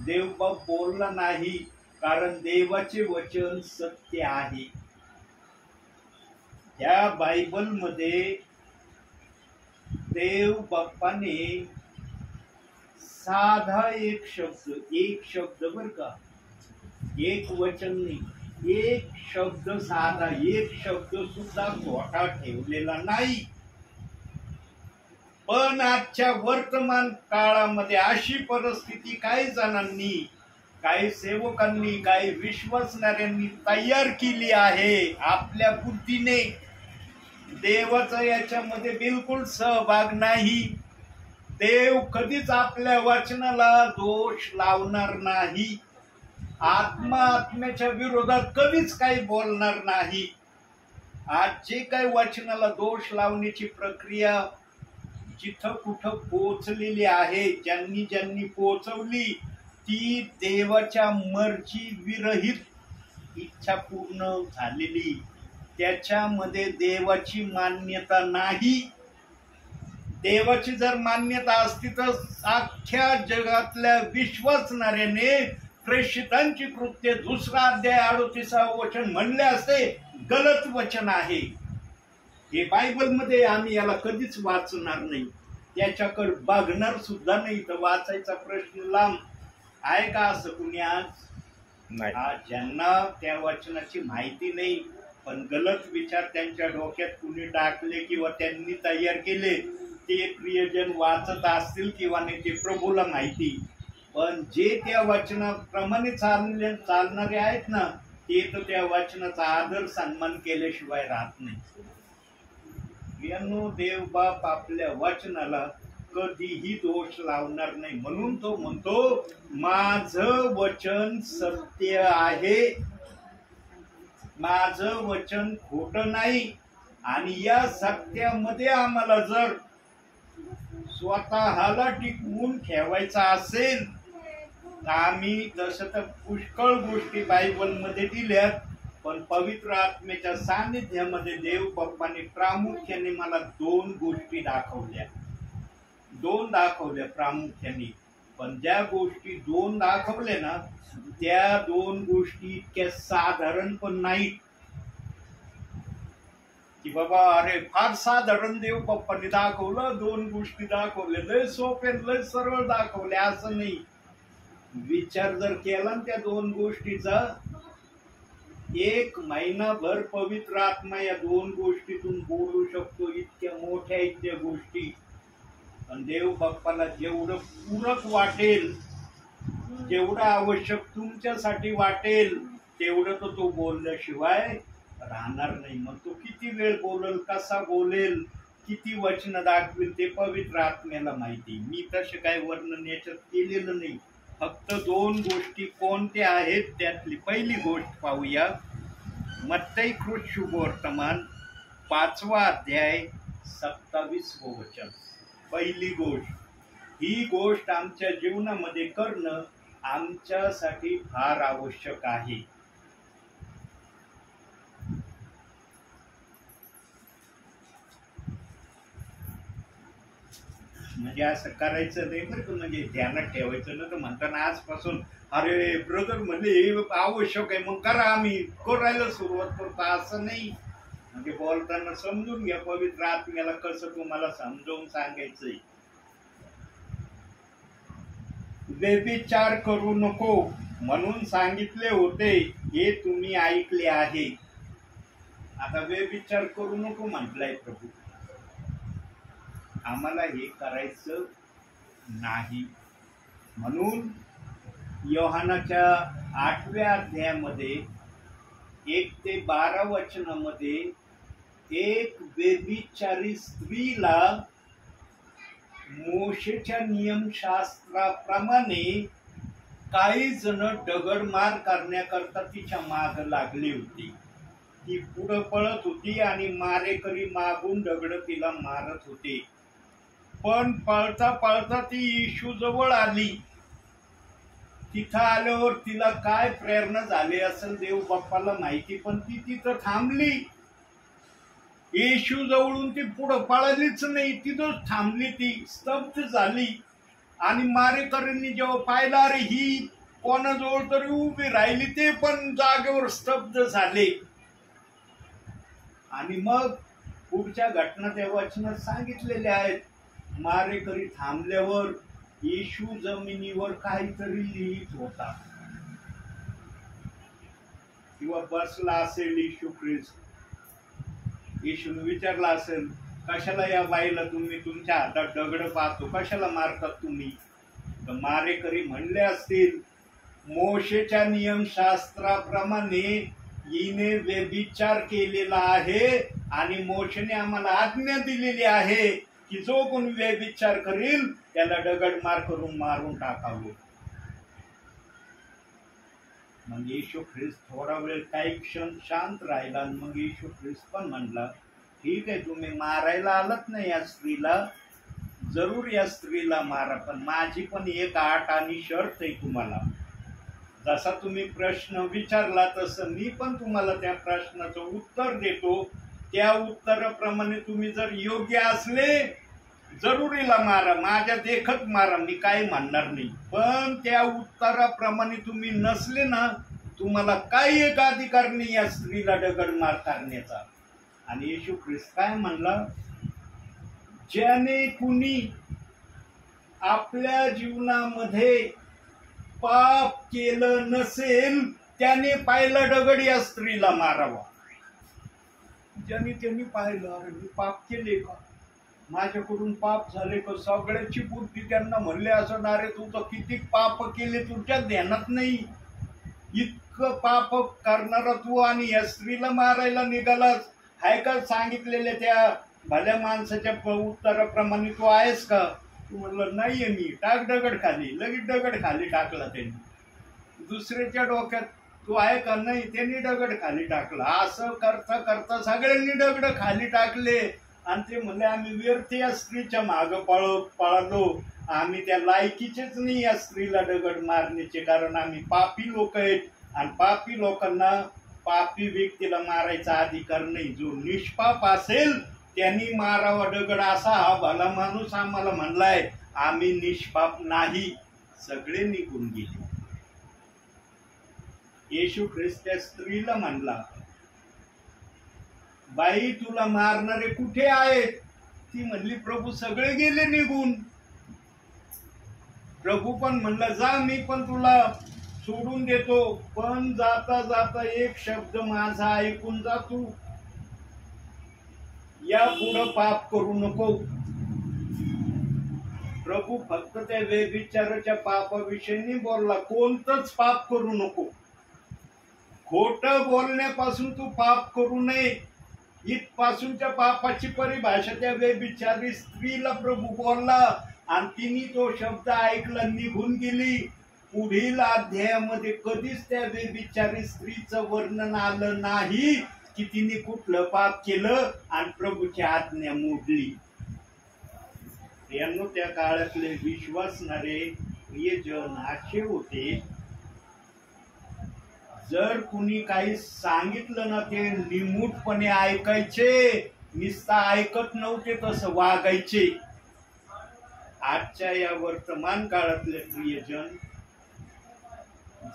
देव बाप बोलला नाही, कारण देवाचे वचन सत्य आहे. या बायबलमध्ये देव बाप्पाने साधा एक शब्द बर का, एक वचन नाही, एक शब्द, साधा एक शब्द सुद्धा खोटा ठेवलेला नाही. पण आजच्या वर्तमान काळामध्ये अशी परिस्थिती काही जणांनी, काही सेवकांनी, काही विश्वासणाऱ्यांनी तयार केली आहे आपल्या बुद्धीने. देवाचा याच्यामध्ये बिलकुल सहभाग नाही. देव कधीच आपल्या वचनाला दोष लावणार नाही. आत्म्याच्या विरोधात कधीच काही बोलणार नाही. आज जे काही वचनाला दोष लावण्याची प्रक्रिया जिथं कुठं पोचलेली आहे, ज्यांनी पोचवली, ती देवाच्या मर्जी विरहित इच्छा पूर्ण झालेली, त्याच्यामध्ये देवाची मान्यता नाही. देवाची जर मान्यता असती तर अख्ख्या जगातल्या विश्वासणाऱ्याने प्रेषितांची कृत्य 2 अध्याय 38 वचन म्हणले असते. गलत वचन आहे हे. बायबलमध्ये आम्ही याला कधीच वाचणार नाही, त्याच्याकडे बघणार सुद्धा नाही. तर वाचायचा प्रश्न लांब आहे का असं कुणी आज? ज्यांना त्या वचनाची माहिती नाही, पण गलत विचार त्यांच्या डोक्यात कुणी टाकले किंवा त्यांनी तयार केले, ते प्रियजन वाचत असतील किंवा नाही ते प्रभूला माहिती, पण जे त्या वचनाप्रमाणे चालणारे आहेत ना, ते तर त्या वचनाचा आदर सन्मान केल्याशिवाय राहत नाही। यांनो, देव बाप आपल्या वचनाला कधीही दोष लावणार नाही, म्हणून तो म्हणतो माझं वचन सत्य आहे, माझं वचन खोटं नाही। आणि या सत्यामध्ये आम्हाला जर स्वतःला टिकवून ठेवायचा असेल तर आम्ही तसं तर पुष्कळ गोष्टी बायबलमध्ये दिल्यात, पण पवित्र आत्म्याच्या सानिध्यामध्ये देव बाप्पाने प्रामुख्याने मला दोन गोष्टी दाखवल्या प्रामुख्याने। पण ज्या गोष्टी दोन दाखवल्या ना, त्या दोन गोष्टी इतक्या साधारण पण नाहीत की बाबा अरे फार साधारण देव बाप्पाने दाखवलं, दोन गोष्टी दाखवल्या, लय सोपे लय सरळ दाखवल्या असं नाही। विचार जर केला त्या दोन गोष्टीचा, एक महिनाभर पवित्र आत्मा या दोन गोष्टीतून बोलू शकतो, इतक्या मोठ्या इतक्या गोष्टी। पण देव बाप्पाला जेवढं पूरक वाटेल, जेवढं आवश्यक तुमच्यासाठी वाटेल, तेवढं तो बोलल्याशिवाय राहणार नाही। मग तो किती वेळ बोलेल, कसा बोलेल, किती वचन दाखवेल ते पवित्र आत्म्याला माहिती। मी तसे काही वर्णन याच्यात केलेलं नाही, फक्त दोन गोष्टी कोणत्या आहेत त्यातली पहिली गोष्ट पाहूया। मत्ती शुभवर्तमान 5वा अध्याय 27वं वचन। पहिली गोष्ट, ही गोष्ट आमच्या जीवनामध्ये करणं आमच्यासाठी फार आवश्यक आहे। म्हणजे असं करायचं नाही बरं का, म्हणजे ध्यानात ठेवायचं ना, तर म्हणताना आजपासून अरे ब्रदर म्हणजे आवश्यक आहे मग करा, आम्ही करायला सुरुवात करतो असं नाही। म्हणजे बोलताना समजून घ्या पवित्र आत्म्याला कसं तुम्हाला समजावून सांगायचंय। व्यभिचार करू नको म्हणून सांगितले होते, हे तुम्ही ऐकले आहे। आता व्यभिचार करू नको म्हटलंय प्रभू, आम्हाला हे करायचं नाही। म्हणून योहानाच्या 8व्या अध्यायामध्ये 1 ते 12 वचनामध्ये एक व्यभिचारी स्त्रीला मोशेच्या नियमशास्त्राप्रमाणे काही जण दगडमार करण्याकरता तिच्या माग लागली होती। ती पुढे पळत होती आणि मारेकरी मागून दगड तिला मारत होते। पण पळता पळता ती येशू जवळ आली। तिथं आल्यावर तिला काय प्रेरणा झाली असेल देव बाप्पाला माहिती, पण ती तिथं थांबली। येशू जवळून ती पुढे पळालीच नाही, तिथंच थांबली, ती स्तब्ध झाली। आणि मारेकऱ्यांनी जेव्हा पाहिलं अरे ही कोणाजवळ तरी उभी राहिली, ते पण जागेवर स्तब्ध झाले। आणि मग पुढच्या घटना त्या वचनात सांगितलेल्या आहेत। मारेकरी थांबल्यावर येशू जमिनीवर काहीतरी लिहित होता किंवा बसला असेल येशू ख्रिस्त। येशूने विचारला असेल, कशाला या बाईला तुम्ही तुमच्या हातात दगड पाहतो, कशाला मारतात तुम्ही? तर मारेकरी म्हणले असतील, मोशेच्या नियमशास्त्राप्रमाणे हिने व्यभिचार केलेला आहे आणि मोशेने आम्हाला आज्ञा दिलेली आहे की जो कोणी व्यभिचार करील त्याला दगडमार करून मारून टाकावं। मग येशू ख्रिस्त थोडा वेळ काही क्षण शांत राहिला। मग येशू ख्रिस्त पण म्हणला, ठीक आहे तुम्ही मारायला आलात ना या स्त्रीला, जरूर या स्त्रीला मारा, पण माझी पण एक अट आणि शर्त आहे तुम्हाला। जसा तुम्ही प्रश्न विचारला तसं मी पण तुम्हाला त्या प्रश्नाचं उत्तर देतो। त्या उत्तराप्रमाणे तुम्ही जर योग्य असले जरुरीला मारा, माझ्या देखत मारा, मी काही म्हणणार नाही। पण त्या उत्तराप्रमाणे तुम्ही नसले ना, तुम्हाला काही एक अधिकार नाही या स्त्रीला दगडमार करण्याचा। आणि येशू ख्रिस्त काय म्हणला, ज्याने कुणी आपल्या जीवनामध्ये पाप केलं नसेल त्याने पाहिलं दगड या स्त्रीला मारावा। ज्याने त्यांनी पाहिलं अरे मी पाप केले का, माझ्याकडून पाप झाले का सगळ्याची बुद्धी त्यांना म्हणले असं अरे तू तर किती पाप केले तुझ्या ध्यानात नाही, इतकं पाप करणारा तू आणि या स्त्रीला मारायला निघालास, हाय का सांगितलेले त्या भल्या माणसाच्या उत्तराप्रमाणे तू आहेस का? तू म्हणलं नाहीये मी, टाक दगड खाली, लगेच दगड खाली टाकला त्यांनी. दुसऱ्याच्या डोक्यात तू आहे का? नाही, त्यांनी दगड खाली टाकला. असं करता करता सगळ्यांनी दगड खाली टाकले आणि ते म्हणले आम्ही व्यर्थ या स्त्रीच्या माग पळालो, आम्ही त्या लायकीचेच नाही या स्त्रीला दगड मारण्याचे, कारण आम्ही पापी लोक आहेत आणि पापी लोकांना पापी व्यक्तीला मारायचा अधिकार नाही. जो निष्पाप असेल त्यांनी मारावा दगड, असा हा भला माणूस आम्हाला म्हणलाय. आम्ही निष्पाप नाही. सगळे निघून गेले. येशू ख्रिस्त त्या स्त्रीला म्हणला, बाई तुला मारणारे कुठे आहेत? ती म्हणली प्रभू सगळे गेले निघून. प्रभू पण म्हणला जा, मी पण तुला सोडून देतो, पण जाता जाता एक शब्द माझा ऐकून जा, तू या पुढं पाप करू नको. प्रभू फक्त त्या व्यभिचाराच्या पापाविषयी बोलला, कोणतंच पाप करू नको, खोटं बोलण्यापासून तू पाप करू नये, इथपासूनच्या पापाची परिभाषा त्या व्यभिचारी स्त्रीला प्रभू बोलला आणि तिने तो शब्द ऐकला, निघून गेली. पुढील अध्यायामध्ये कधीच त्या व्यभिचारी स्त्रीचं वर्णन आलं नाही की तिने कुठलं पाप केलं आणि प्रभूची आज्ञा मोडली. यांनो त्या काळातले विश्वासणारे प्रियजन असे होते, जर कुणी काही सांगितलं ना ते निमूटपणे ऐकायचे, नुसतं ऐकत नव्हते, तसं वागायचे. आजच्या या वर्तमान काळातले प्रियजन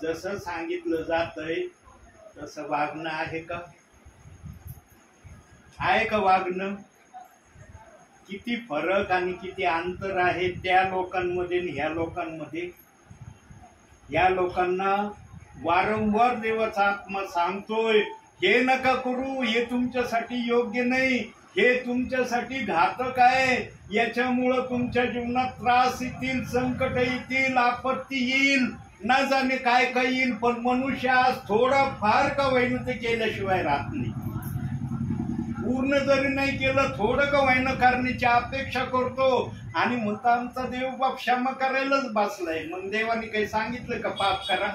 जसं सांगितलं जातंय तसं वागणं आहे का? आहे का वागणं? किती फरक आणि किती अंतर आहे त्या लोकांमध्ये आणि ह्या लोकांमध्ये. या लोकांना वारंवार देवाचा आत्मा सांगतोय, हे नका करू, हे तुमच्यासाठी योग्य नाही, हे तुमच्यासाठी घातक आहे, याच्यामुळं तुमच्या जीवनात त्रास येतील, संकट येतील, आपत्ती येईल, न जाणे काय काय येईल, पण मनुष्य आज थोडा फार का होईना ते केल्याशिवाय राहत नाही. पूर्ण जरी नाही केलं, थोडं का होईना करण्याची अपेक्षा करतो आणि म्हणता आमचा देव बाप क्षमा करायलाच बसलाय. मग देवाने काही सांगितलं का पाप करा?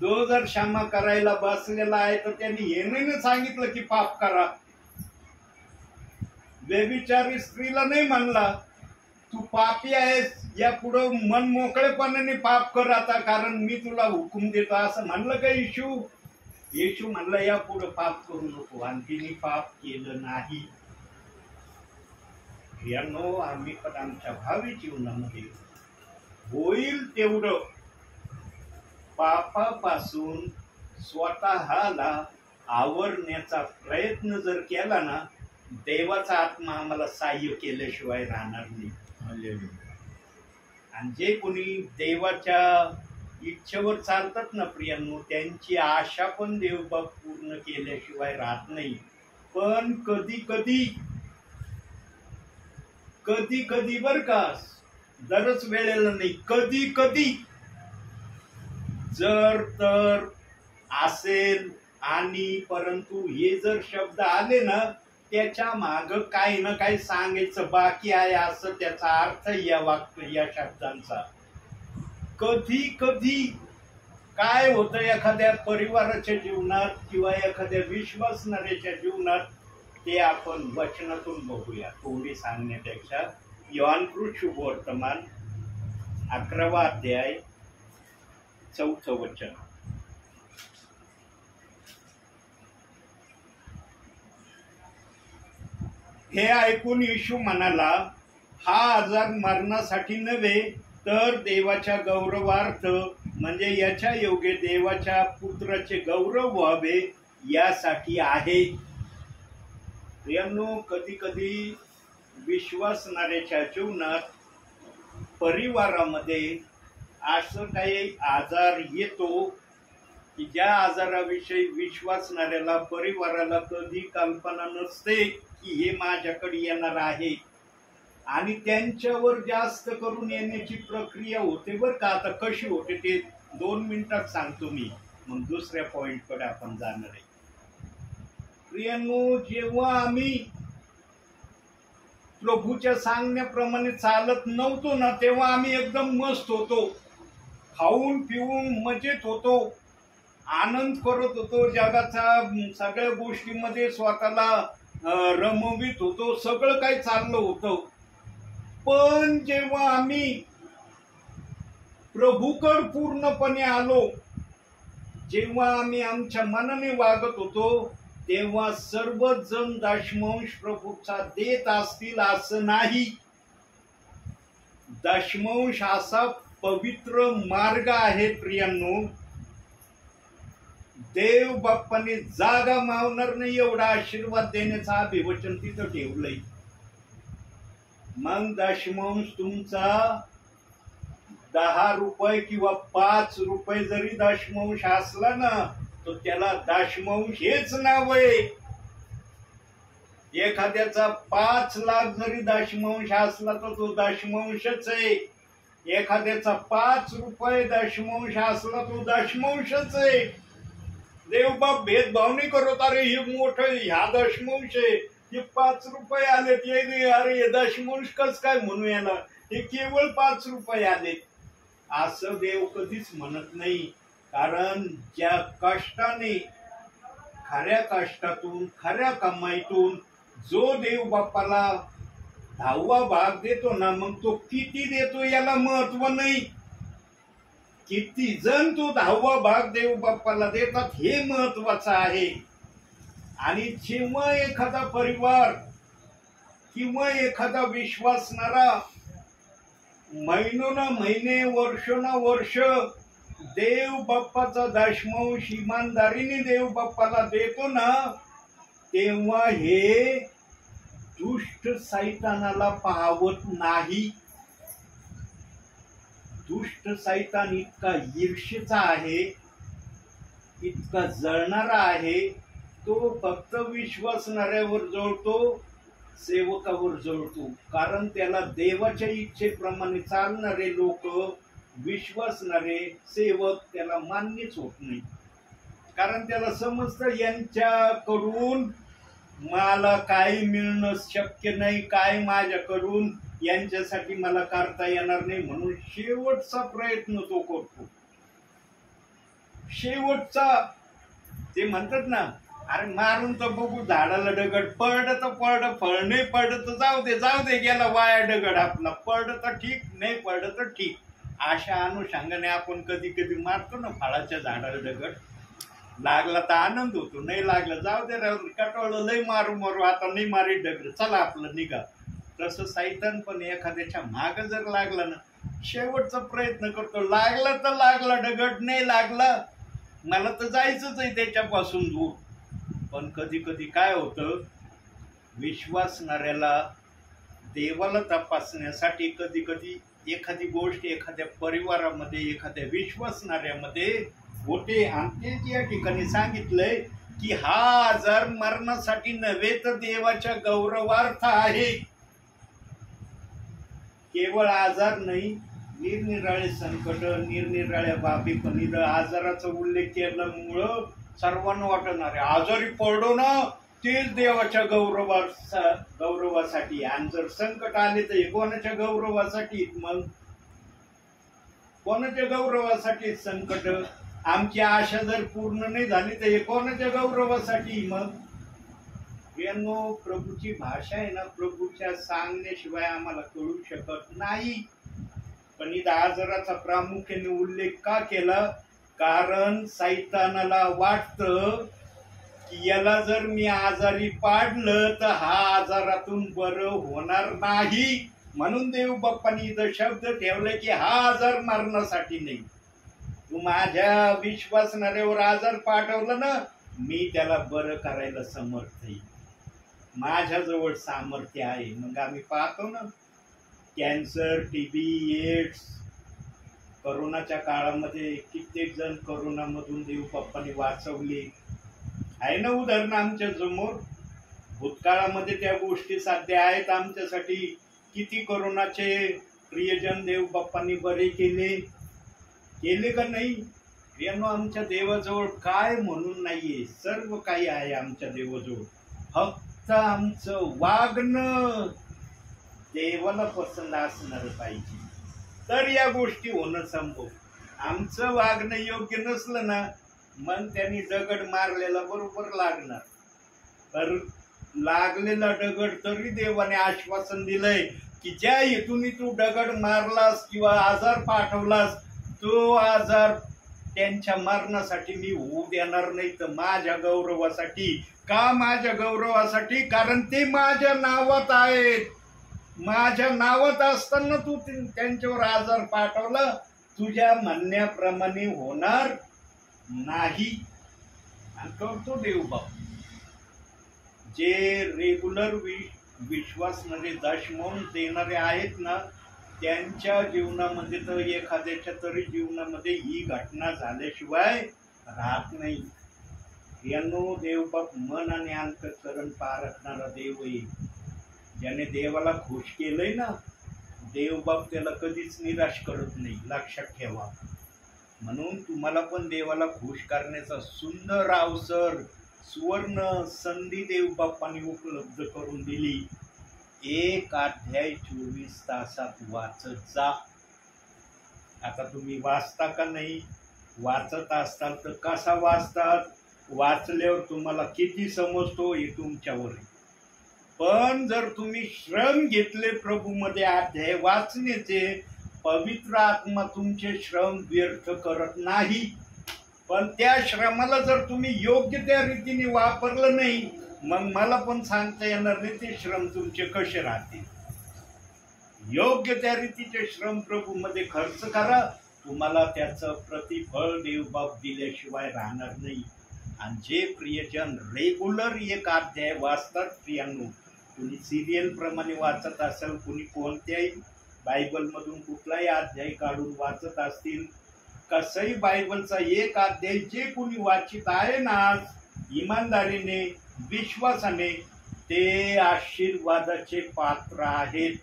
जो जर क्षमा करायला बसलेला आहे तर त्यांनी हे नाही सांगितलं की पाप करा. व्यभिचारी स्त्रीला नाही म्हणला तू पापी आहेस, या पुढं मन मोकळेपणाने पाप कर आता, कारण मी तुला हुकूम देतो, असं म्हणलं का येशू? येशू म्हणलं या पुढं पाप करू नको, आणि तिने पाप केलं नाही. यानो आम्ही पण आमच्या भावी जीवनामध्ये होईल तेवढं पापापासून स्वतःला आवरण्याचा प्रयत्न जर केला ना, देवाचा आत्मा आम्हाला सहाय्य केल्याशिवाय राहणार नाही. आणि जे कोणी देवाच्या इच्छेवर चालतात ना प्रियांनो, त्यांची आशा पण देवबाप पूर्ण केल्याशिवाय राहत नाही. पण कधी कधी बर का, दरच वेळेला नाही, कधी कधी जर तर असेल आणि परंतु हे जर शब्द आले ना, त्याच्या माग काही ना काही सांगायचं बाकी आहे, असं त्याचा अर्थ या वाक्य या शब्दांचा. कधी कधी काय होतं एखाद्या परिवाराच्या जीवनात किंवा एखाद्या विश्वासणाऱ्याच्या जीवनात, ते आपण वचनातून बघूया. थोडी सांगण्यापेक्षा योहान शुभवर्तमान 11वा अध्याय 4थं वचन. हे ऐकून येशू म्हणाला, हा आजार मरणासाठी नव्हे तर देवाच्या गौरवार्थ, म्हणजे याच्या योगे देवाच्या पुत्राचे गौरव व्हावे यासाठी आहे. प्रियांनो, कधी कधी विश्वासणाऱ्याच्या जीवनात परिवारामध्ये असं काही आजार येतो की ज्या आजाराविषयी विश्वासणाऱ्याला परिवाराला कधी कल्पना नसते, की हे माझ्याकडे येणार आहे, आणि त्यांच्यावर जास्त करून येण्याची प्रक्रिया होते बरं का. आता कशी होते ते 2 मिनिटात सांगतो मी, मग दुसऱ्या पॉइंटकडे आपण जाणार आहे. प्रियांनो, जेव्हा आम्ही प्रभूच्या सांगण्याप्रमाणे चालत नव्हतो ना, तेव्हा आम्ही एकदम मस्त होतो, खाऊन पिऊन मजेत होतो, आनंद करत होतो, जगाच्या सगळ्या गोष्टीमध्ये स्वतःला रमवित होतो, सगळं काही चाललं होतं. पण जेव्हा आम्ही प्रभूकड पूर्णपणे आलो, जेव्हा आम्ही आमच्या मनाने वागत होतो, तेव्हा सर्वच जण दशमांश प्रभूचा देत असतील असं नाही. दशमांश असा पवित्र मार्ग आहे प्रियांनो, देव बाप्पाने जागा मावणार नाही एवढा आशीर्वाद देण्याचं अभिवचन तिथं ठेवलंय. मग दशमांश तुमचा 10 रुपये किंवा 5 रुपये जरी दशमांश असला ना, तो त्याला दशमांश हेच नाव आहे. एखाद्याचा 5 लाख जरी दशमांश असला तर तो दशमांशच आहे. एखाद्याचा 5 रुपये दशमांश असला तो दशमांशच आहे. देवबाप भेदभाव नाही करत, अरे हे मोठं ह्या दशमांश आहे, हे 5 रुपये आले, ते अरे हे दशमांश कस काय म्हणू याला, हे केवळ 5 रुपये आले, असं देव कधीच म्हणत नाही. कारण ज्या कष्टाने, खऱ्या कष्टातून, खऱ्या कमाईतून जो देव बाप्पाला 10वा भाग देतो ना, मग तो किती देतो याला महत्व नाही, किती जण तो 10वा भाग देव बाप्पाला देतात हे महत्वाचं आहे. आणि जेव्हा एखादा परिवार किंवा एखादा विश्वासणारा महिनोना महिने, वर्षोना वर्ष देव बाप्पाचा दशमांश इमानदारीने देव बाप्पाला देतो ना, तेव्हा हे दुष्ट सैतानाला पाहवत नाही. दुष्ट सैतान इतका ईर्ष्येचा आहे, इतका जळणारा आहे, तो फक्त विश्वासणाऱ्यावर जळतो, सेवकावर जळतो. कारण त्याला देवाच्या इच्छेप्रमाणे चालणारे लोक, विश्वासणारे सेवक त्याला मान्यच होत नाही. कारण त्याला समजतं यांच्याकडून मला काही मिळणं शक्य नाही, काय माझ्याकडून यांच्यासाठी मला करता येणार नाही, म्हणून शेवटचा प्रयत्न तो करतो. शेवटचा, ते म्हणतात ना, अरे मारून तर बघू झाडाला दगड, पडलं तर पडलं, फळ नाही पडलं तर जाऊ दे गेला वाया दगड आपला, पडलं तर ठीक, नाही पडलं तर ठीक. अशा अनुषंगाने आपण कधी कधी मारतो ना फळाच्या झाडाला दगड. लागला तर आनंद होतो, नाही लागला जाऊ दे, कटवलं लय मारू आता नाही मारी दगड, चला आपलं निघा. तसं सैतान पण एखाद्याच्या माग जर लागला ना, शेवटचा प्रयत्न करतो, लागला तर लागला दगड, नाही लागला मला तर जायचंच आहे त्याच्यापासून दूर. पण कधी कधी काय होतं, विश्वासणाऱ्याला देवाला तपासण्यासाठी कधी कधी एखादी गोष्ट एखाद्या परिवारामध्ये, एखाद्या विश्वासणाऱ्यामध्ये होते. आणि या ठिकाणी सांगितलंय की हा आजार मरणासाठी नव्हे तर देवाच्या गौरवार्थ आहे. केवळ आजार नाही, निरनिराळे संकट, निरनिराळ्या बाबी पण आजाराचा उल्लेख केल्यामुळं सर्वांना वाटणार आहे आजारी पडो ना, तेच देवाच्या गौरवासाठी. आणि जर संकट आले तर हे कोणाच्या गौरवासाठी? मग कोणाच्या गौरवासाठी संकट? आमची आशा जर पूर्ण नाही झाली तर हे कोणाच्या गौरवासाठी? मग यांनो, प्रभूची भाषा आहे ना, प्रभूच्या सांगण्याशिवाय आम्हाला कळू शकत नाही. पण इथं आजाराचा प्रामुख्याने उल्लेख का केला? कारण सैतानाला वाटतं की याला जर मी आजारी पाडलं तर हा आजारातून बरं होणार नाही, म्हणून देव बाप्पानी इथं शब्द ठेवले की हा आजार मरण्यासाठी नाही. तू माझ्या विश्वासणाऱ्यावर आजार पाठवला ना, मी त्याला बरं करायला समर्थ आहे, माझ्याजवळ सामर्थ्य आहे. मग आम्ही पाहतो ना, कॅन्सर, टीबी, एड्स, करोनाच्या काळामध्ये कित्येक जण करोनामधून देव बाप्पाने वाचवले आहे ना उदाहरण आमच्या समोर. भूतकाळामध्ये त्या गोष्टी साध्य आहेत आमच्यासाठी. किती करोनाचे प्रियजन देव बाप्पांनी बरे केले का नाही? प्रियांनो, आमच्या देवाजवळ काय म्हणून नाहीये, सर्व काही आहे आमच्या देवाजवळ. फक्त आमचं वागणं देवाला पसंत असणार पाहिजे, तर या गोष्टी होणं संभव. आमचं वागणं योग्य नसलं ना, मग त्यांनी दगड मारलेला बरोबर लागणार. तर लागलेला दगड तरी देवाने आश्वासन दिलंय की ज्या हेतून तू दगड मारलास किंवा आजार पाठवलास, तो आजार त्यांच्या मरणासाठी मी होऊ देणार नाही, तर माझ्या गौरवासाठी. का माझ्या गौरवासाठी? कारण ते माझ्या नावात आहेत. माझ्या नावात असताना तू त्यांच्यावर आजार पाठवला, तुझ्या म्हणण्याप्रमाणे होणार नाही. आणि करतो देव बाप. जे रेग्युलर विश्वासमध्ये दशमौन देणारे आहेत ना, त्यांच्या जीवनामध्ये तर एखाद्याच्या तरी जीवनामध्ये ही घटना झाल्याशिवाय राहत नाही. यांनो, देवबाप मन आणि अंतःकरण पारखणारा देव आहे. ज्याने देवाला खुश केलंय ना, देवबाप त्याला कधीच निराश करत नाही, लक्षात ठेवा. म्हणून तुम्हाला पण देवाला खुश करण्याचा सुंदर अवसर, सुवर्ण संधी देवबाप्पांनी उपलब्ध करून दिली. 1 अध्याय 24 तासात वाचत जा. आता तुम्ही वाचता का नाही? वाचत असताल तर कसा वाचतात? वाचल्यावर तुम्हाला किती समजतो हे तुमच्यावर आहे. पण जर तुम्ही श्रम घेतले प्रभूमध्ये अध्याय वाचण्याचे, पवित्र आत्मा तुमचे श्रम व्यर्थ करत नाही. पण त्या श्रमाला जर तुम्ही योग्य त्या रीतीने वापरलं नाही, मग मला पण सांगता येणार नाही ते श्रम तुमचे कसे राहतील. योग्य त्या रीतीचे श्रम प्रभूमध्ये खर्च करा, तुम्हाला त्याचं प्रतिफळ देवबाप दिल्याशिवाय राहणार नाही. आणि जे प्रियजन रेग्युलर 1 अध्याय वाचतात, प्रियांनो, कुणी सिरियल प्रमाणे वाचत असेल, कुणी कोणत्याही बायबलमधून कुठलाही अध्याय काढून वाचत असतील, कसंही बायबलचा 1 अध्याय जे कुणी वाचित आहे ना इमानदारीने, विश्वासाने, ते आशीर्वादाचे पात्र आहेत.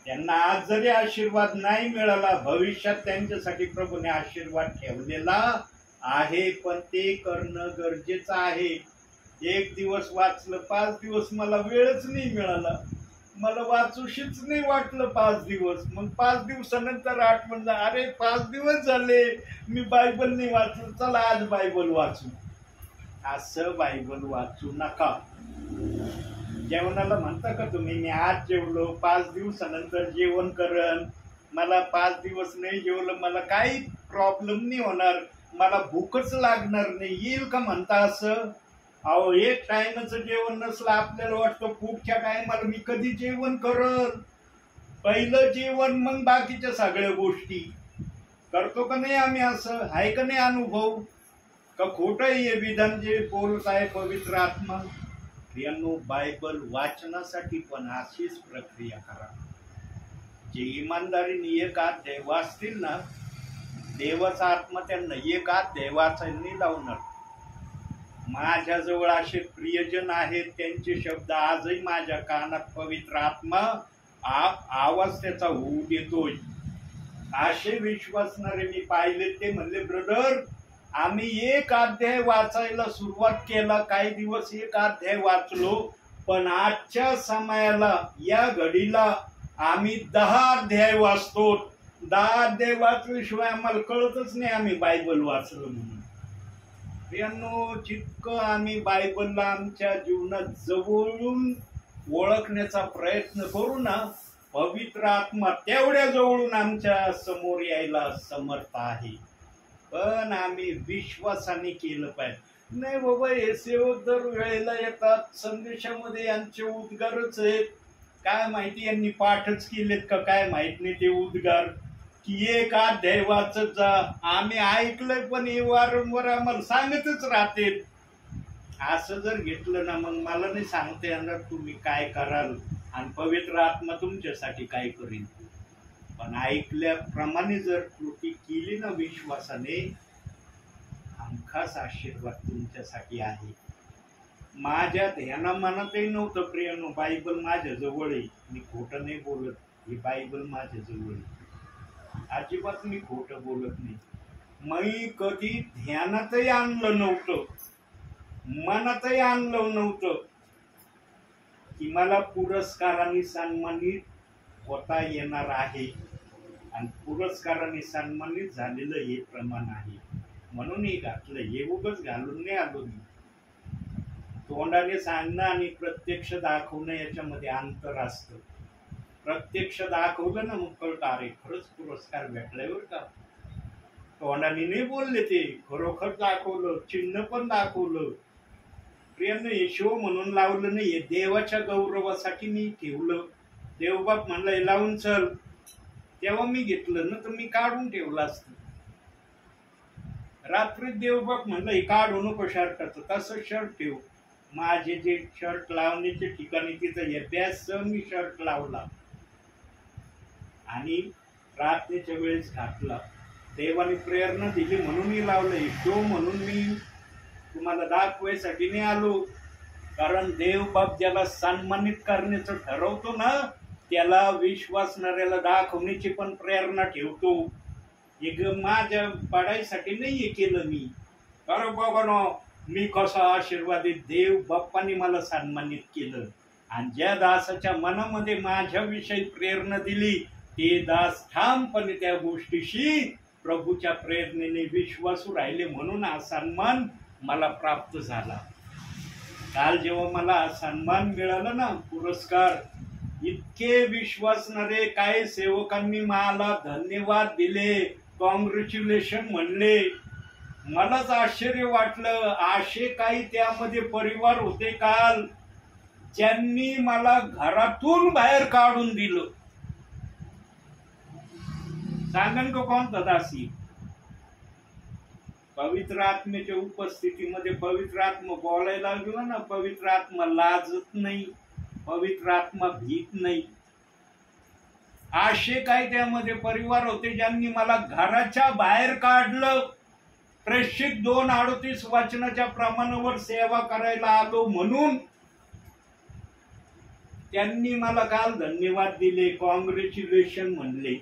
त्यांना आज जरी आशीर्वाद नाही मिळाला, भविष्यात त्यांच्यासाठी प्रभूने आशीर्वाद ठेवलेला आहे. पण ते करणं गरजेचं आहे. 1 दिवस वाचलं, 5 दिवस मला वेळच नाही मिळाला, मला वाचूशीच नाही वाटलं 5 दिवस. मग 5 दिवसानंतर आठवण, अरे 5 दिवस झाले मी बायबल नाही वाचलं, चला आज बायबल वाचू. असं बायबल वाचू नका. जेवणाला म्हणता का तुम्ही, मी आज जेवलो, 5 दिवसानंतर जेवण करन, मला 5 दिवस नाही जेवलं, मला काही प्रॉब्लेम नाही होणार, मला भूकच लागणार नाही, येईल का म्हणता असं? अहो, 1 टाइमचं जेवण नसलं, आपल्याला वाटतं पुढच्या टायमाला मी कधी जेवण करल. पहिलं जेवण, मग बाकीच्या सगळ्या गोष्टी. करतो का नाही आम्ही असं? आहे का नाही अनुभव? का खोटं हे विधान जे बोलत आहे पवित्र आत्मा? प्रियांनो, बायबल वाचनासाठी पण अशीच प्रक्रिया करा. जे इमानदारीने 1 अध्याय वाचतील ना, देवाचा आत्मा त्यांना 1 अध्याय वाचायला लावणार. माझ्याजवळ असे प्रियजन आहेत, त्यांचे शब्द आजही माझ्या कानात पवित्र आत्मा आवाज त्याचा होऊ देतोय. असे विश्वासणारे मी पाहिले. ते म्हणले, ब्रदर, आम्ही 1 अध्याय वाचायला सुरुवात केला, काही दिवस 1 अध्याय वाचलो, पण आजच्या समयाला, या घडीला आम्ही 10 अध्याय वाचतो. 10 अध्याय वाचल्याशिवाय आम्हाला कळतच नाही आम्ही बायबल वाचलो म्हणून. प्रियांनो, जितकं आम्ही बायबलला आमच्या जीवनात जवळून ओळखण्याचा प्रयत्न करू ना, पवित्र आत्मा तेवढ्या जवळून आमच्या समोर यायला समर्थ आहे. पण आम्ही विश्वासाने केलं पाहिजे. नाही बाबा, हे सेवक दर वेळेला येतात, संदेशामध्ये यांचे उद्गारच आहेत, काय माहिती यांनी पाठच केलेत का काय माहित नाही ते उद्गार, की 1 अध्याय वाचत जा. आम्ही ऐकलंय, पण हे वारंवार आम्हाला सांगतच राहते. असं जर घेतलं ना, मग मला नाही सांगता येणार तुम्ही काय कराल आणि पवित्र आत्मा तुमच्यासाठी काय करेल. पण ऐकल्याप्रमाणे जर कृती केली ना विश्वासाने, हमखास आशीर्वाद तुमच्यासाठी आहे. माझ्या ध्याना मनातही नव्हतं प्रियानो बायबल माझ्या जवळ आहे. मी खोटं नाही बोलत, ही बायबल माझ्या जवळ आहे. अजिबात मी खोटं बोलत नाही. मी कधी ध्यानातही आणलं नव्हतं, मनातही आणलं नव्हतं की मला पुरस्काराने सन्मानित होता येणार आहे आणि पुरस्काराने सन्मानित झालेलं हे प्रमाण आहे म्हणून हे घातलं. हे उगाच घालून नाही आलो मी. तोंडाने सांगणं आणि प्रत्यक्ष दाखवणं याच्यामध्ये अंतर असतं. प्रत्यक्ष दाखवलं ना मग कळतं अरे खरंच पुरस्कार भेटलाय बरं का. तोंडाने नाही बोलले, ते खरोखर दाखवलं, चिन्ह पण दाखवलं. प्रियांनो हे शो म्हणून लावलं नाही, देवाच्या गौरवासाठी मी ठेवलं. देवबाप म्हणलं हे लावून चल, तेव्हा मी घेतलं ना, तर मी काढून ठेवलं असतं. रात्री देवबाप म्हणलं हे काढू नको शर्टाचं, तसं शर्ट ठेव. माझे जे शर्ट लावण्याचे ठिकाणी तिथं अभ्यास मी शर्ट लावला आणि रात्रीच्या वेळेस घातला. देवाने प्रेरणा दिली म्हणून मी लावलं. शो म्हणून मी तुम्हाला दाखवायसाठी नाही आलो. कारण देवबाप ज्याला सन्मानित करण्याचं ठरवतो ना, त्याला विश्वासणाऱ्याला दाखवण्याची पण प्रेरणा ठेवतो. एक माझ्या पाडायसाठी नाही हे केलं मी. अरे बाबा नो मी कसा आशीर्वादित, देव बाप्पाने मला सन्मानित केलं. आणि ज्या दासाच्या मनामध्ये माझ्याविषयी प्रेरणा दिली ते दास ठामपणे त्या गोष्टीशी प्रभूच्या प्रेरणेने विश्वासू राहिले म्हणून हा सन्मान मला प्राप्त झाला. काल जेव्हा मला सन्मान मिळाला ना, पुरस्कार, इतके विश्वासणारे काही सेवकांनी मला धन्यवाद दिले, कॉंग्रॅच्युलेशन म्हणले. मलाच आश्चर्य वाटलं. असे काही त्यामध्ये परिवार होते काल ज्यांनी मला घरातून बाहेर काढून दिलं. सांगन का कोणता दासी? पवित्र आत्म्याच्या उपस्थितीमध्ये पवित्र आत्मा बोलायला लागला ना, पवित्र आत्मा लाजत नाही, पवित्र आत्मा भीत नाही. असे काही त्यामध्ये परिवार होते ज्यांनी मला घराच्या बाहेर काढलं. प्रेषित 2:38 वचनाच्या प्रमाणावर सेवा करायला आलो म्हणून त्यांनी मला काल धन्यवाद दिले, कॉंग्रॅच्युलेशन म्हणले.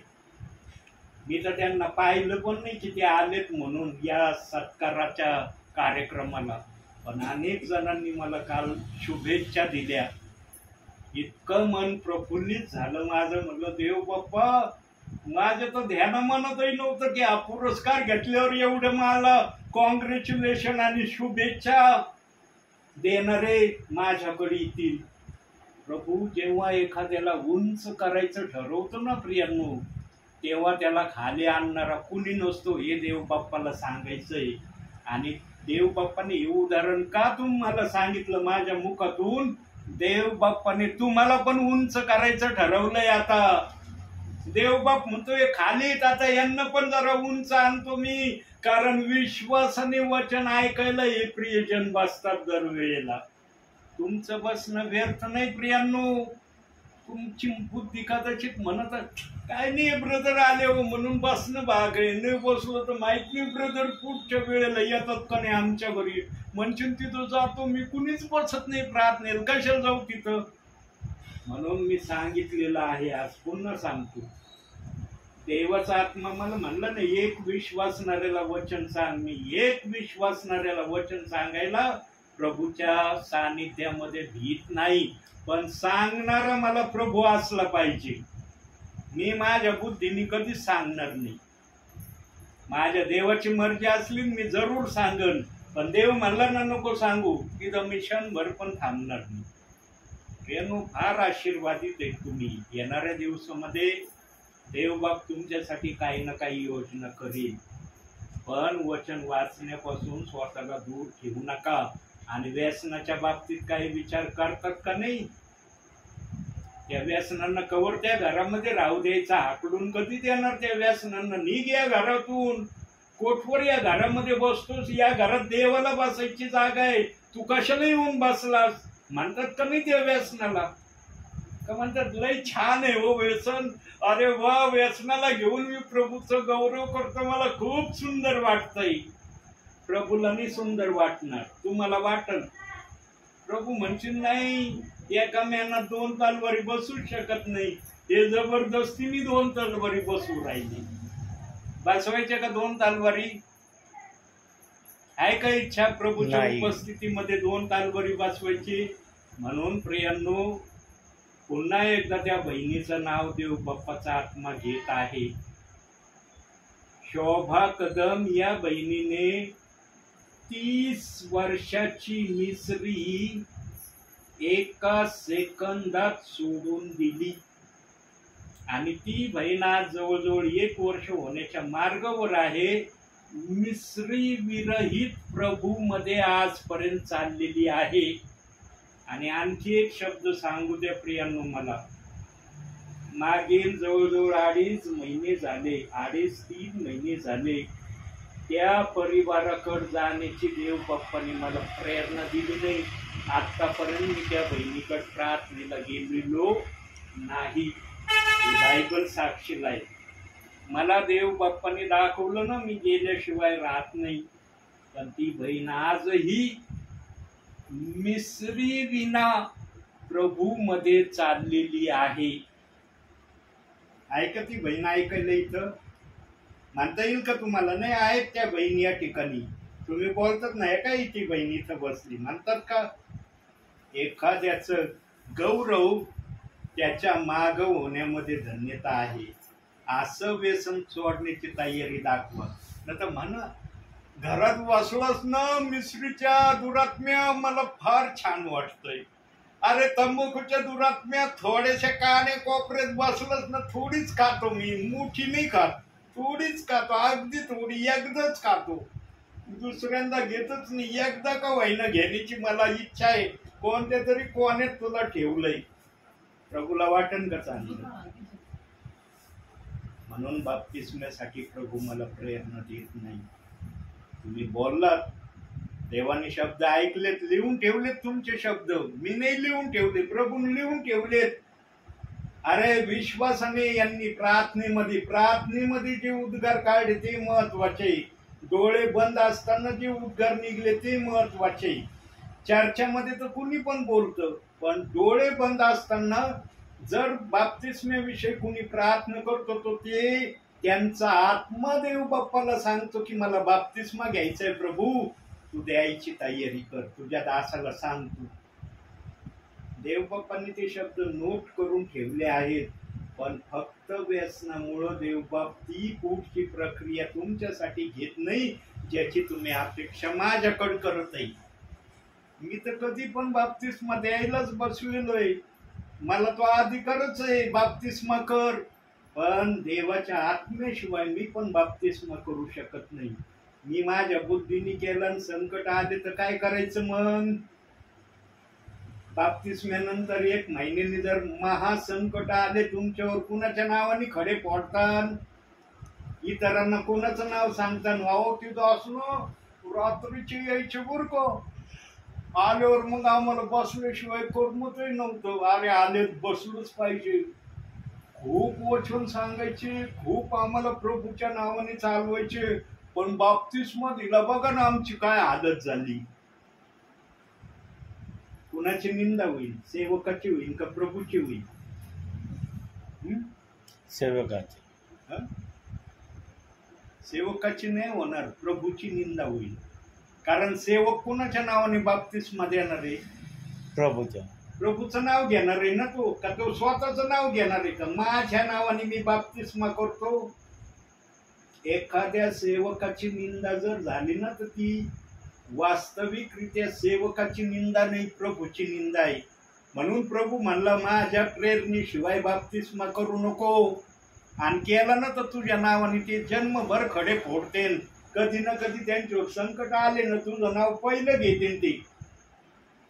मी तर त्यांना पाहिलं पण नाही की ते आलेत म्हणून या सत्काराच्या कार्यक्रमाला. पण अनेक जणांनी मला काल शुभेच्छा दिल्या. इतकं मन प्रफुल्लित झालं माझं. म्हणलं देव बाप्पा, माझं तर ध्यानामनातही नव्हतं की हा पुरस्कार घेतल्यावर एवढं मला कॉंग्रॅच्युलेशन आणि शुभेच्छा देणारे माझ्याकडे येतील. प्रभू जेव्हा एखाद्याला उंच करायचं ठरवतो ना प्रियांनो, तेव्हा त्याला खाली आणणारा कुणी नसतो हे देव बाप्पाला सांगायचंय. आणि देव बाप्पाने हे उदाहरण का तुम्हाला सांगितलं माझ्या मुखातून? देव बाप्पाने तुम्हाला पण उंच करायचं ठरवलंय. आता देवबाप म्हणतोय खाली, आता यांना पण जरा उंच आणतो मी. कारण विश्वासाने वचन ऐकायला हे प्रियजन बसतात दरवेळेला. तुमचं बसणं व्यर्थ नाही प्रियांनो. तुमची बुद्धी कदाचित म्हणत काय नाही ब्रदर आले हो म्हणून बसणं भाग आहे, नाही बसलो तर माहित नाही ब्रदर पुढच्या वेळेला येतात का नाही आमच्या घरी. म्हणशील तिथं जातो मी, कुणीच बसत नाही प्रार्थनेला, कशाला जाऊ तिथं. म्हणून मी सांगितलेलं आहे, आज पुन्हा सांगतो. देवाचा आत्मा मला म्हणलं ना, एक विश्वासणाऱ्याला वचन सांग. मी एक विश्वासणाऱ्याला वचन सांगायला प्रभूच्या सानिध्यामध्ये भीत नाही. पण सांगणारा मला प्रभू असला पाहिजे. मी माझ्या बुद्धीने कधीच सांगणार नाही. माझ्या देवाची मर्जी असली मी जरूर सांगन. पण देव म्हणला ना नको सांगू, तिथं मी क्षणभर पण थांबणार नाही. रेणू फार आशीर्वादित आहे तुम्ही. येणाऱ्या दिवसामध्ये देवबाप तुमच्यासाठी काही ना काही योजना करेल. पण वचन वाचण्यापासून स्वतःला दूर ठेवू नका. आणि व्यसनाच्या बाबतीत काही विचार करतात का नाही? त्या व्यसनांना कवर त्या घरामध्ये राहू द्यायचा, हाकडून कधी देणार त्या व्यसनांना? निघ या घरातून. कोठवर या घरामध्ये बसतोस? या घरात देवाला बसायची जागा आहे, तू कशाला येऊन बसलास? म्हणतात का नाही त्या व्यसनाला? का म्हणतात लय छान आहे हो व्यसन, अरे वा व्यसनाला घेऊन मी प्रभूचा गौरव करतो, मला खूप सुंदर वाटतंय. प्रभूला नाही सुंदर वाटणार, तुम्हाला वाटल. प्रभू म्हणशील नाही, एका म्याना 2 तलवारी बसूच शकत नाही, ते जबरदस्तीने 2 तलवारी बसू राहिली. बसवायच्या का 2 तलवारी? आहे का इच्छा प्रभूच्या नाही. उपस्थितीमध्ये 2 तलवारी बसवायची? म्हणून प्रियांनो, पुन्हा एकदा त्या बहिणीचं नाव देव बाप्पाचा आत्मा घेत आहे. शोभा कदम या बहिणीने 30 वर्षाची मिसरी एका सेकंदात सोडून दिली आणि ती बहीण आज जवळजवळ 1 वर्ष होण्याच्या मार्गावर आहे. मिसरी विरहित प्रभू मध्ये आजपर्यंत चाललेली आहे. आणि आणखी एक शब्द सांगू द्या प्रियांनो मला. मागील जवळजवळ 2.5 महिने झाले, 2.5-3 महिने झाले त्या परिवाराकडे जाण्याची देव बाप्पाने मला प्रेरणा दिली नाही. आतापर्यंत मी त्या बहिणीकडे प्रार्थनेला गेलेलो नाही. बायबल साक्षीला आहे. मला देव बाप्पाने दाखवलं ना, मी गेल्याशिवाय राहत नाही. पण ती बहीण आजही मिसरी विना प्रभू मध्ये चाललेली आहे. ऐका, ती बहीण ऐकायला इथं म्हणता येईल का तुम्हाला? नाही आहेत त्या बहिणी या ठिकाणी. तुम्ही बोलतात नाही का, ती बहीण इथं बसली म्हणतात का? एखाद्याचं गौरव त्याच्या माग होण्यामध्ये धन्यता आहे. असं व्यसन सोडण्याची तयारी दाखवा. नाही तर म्हणा घरात बसलास ना मिसरीच्या दुरात्म्या, मला फार छान वाटतंय. अरे तंबाखूच्या दुरात्म्या थोड्याशा काने कोपऱ्यात बसलास ना, थोडीच खातो मी, मोठी नाही खात, थोडीच खातो, अगदी थोडी, एकदाच खातो, दुसऱ्यांदा घेतच नाही. एकदा का व्हायना घेण्याची मला इच्छा आहे. कोणत्या तरी कोण्यात तुला ठेवलंय. प्रभूला वाटण का चांगलं? म्हणून बाप्तिस्म्यासाठी प्रभू मला प्रेरणा देत नाही. तुम्ही बोललात, देवाने शब्द ऐकलेत, लिहून ठेवलेत तुमचे शब्द. मी नाही लिहून ठेवले, प्रभूने लिहून ठेवलेत. अरे विश्वासाने यांनी प्रार्थनेमध्ये जे उद्गार काढले ते महत्वाचे. डोळे बंद असताना जे उद्गार निघले ते महत्वाचे. चर्चामध्ये तर कुणी पण बोलतं, पण डोळे बंद असताना जर बाप्तिस्म्याविषयी कुणी प्रार्थना करतो तो ते त्यांचा आत्मदेव बाप्पाला सांगतो की मला बाप्तिस्मा घ्यायचाय प्रभू, तू द्यायची तयारी कर, तुझ्या दासाला सांग. तू देव बाप्पांनी ते शब्द नोट करून ठेवले आहेत. पण फक्त व्यसनामुळं देवबाप ती पुढची प्रक्रिया तुमच्यासाठी घेत नाही ज्याची तुम्ही अपेक्षा माझ्याकडे करत आहे. मी तर कधी पण बाप्तिस्मा द्यायलाच बसलेलोय. मला तो अधिकारच आहे, बाप्तिस्मा कर. पण देवाच्या आत्म्याशिवाय मी पण बाप्तिस्मा करू शकत नाही. मी माझ्या बुद्धीने केलं आणि संकट आले तर काय करायचं मग? बाप्तिस्म्यानंतर 1 महिन्याने जर महासंकट आले तुमच्यावर, कुणाच्या नावाने खडे फोडतात, इतरांना कोणाचं नाव सांगतात, वाहो तिथं असलो रात्रीची यायचे बुरको आल्यावर मग आम्हाला बसल्याशिवाय करमतही नव्हतं. अरे आले बसलोच पाहिजे. खूप वचन सांगायचे, खूप आम्हाला प्रभूच्या नावाने चालवायचे. पण बाप्तिस्मा दिला बघा ना आमची काय हालत झाली. कुणाची निंदा होईल? सेवकाची होईल का प्रभूची होईल? सेवकाची. सेवकाची नाही होणार, प्रभूची निंदा होईल. कारण सेवक कुणाच्या नावाने बाप्तिस्मा देणार आहे? प्रभूच्या. प्रभूचं नाव घेणार आहे ना तो, का तो स्वतःचं नाव घेणार आहे का? माझ्या नावाने मी बाप्तिस्मा करतो. एखाद्या सेवकाची निंदा जर झाली ना तर ती वास्तविकरित्या सेवकाची निंदा नाही, प्रभूची निंदा आहे. म्हणून प्रभू म्हणला माझ्या प्रेरणेशिवाय बाप्तिस्मा करू नको. आणि केला ना तर तुझ्या नावाने ते जन्मभर खडे फोडतील. कधी ना कधी त्यांच्यावर संकट आले ना तुझं नाव पहिलं घेतील ते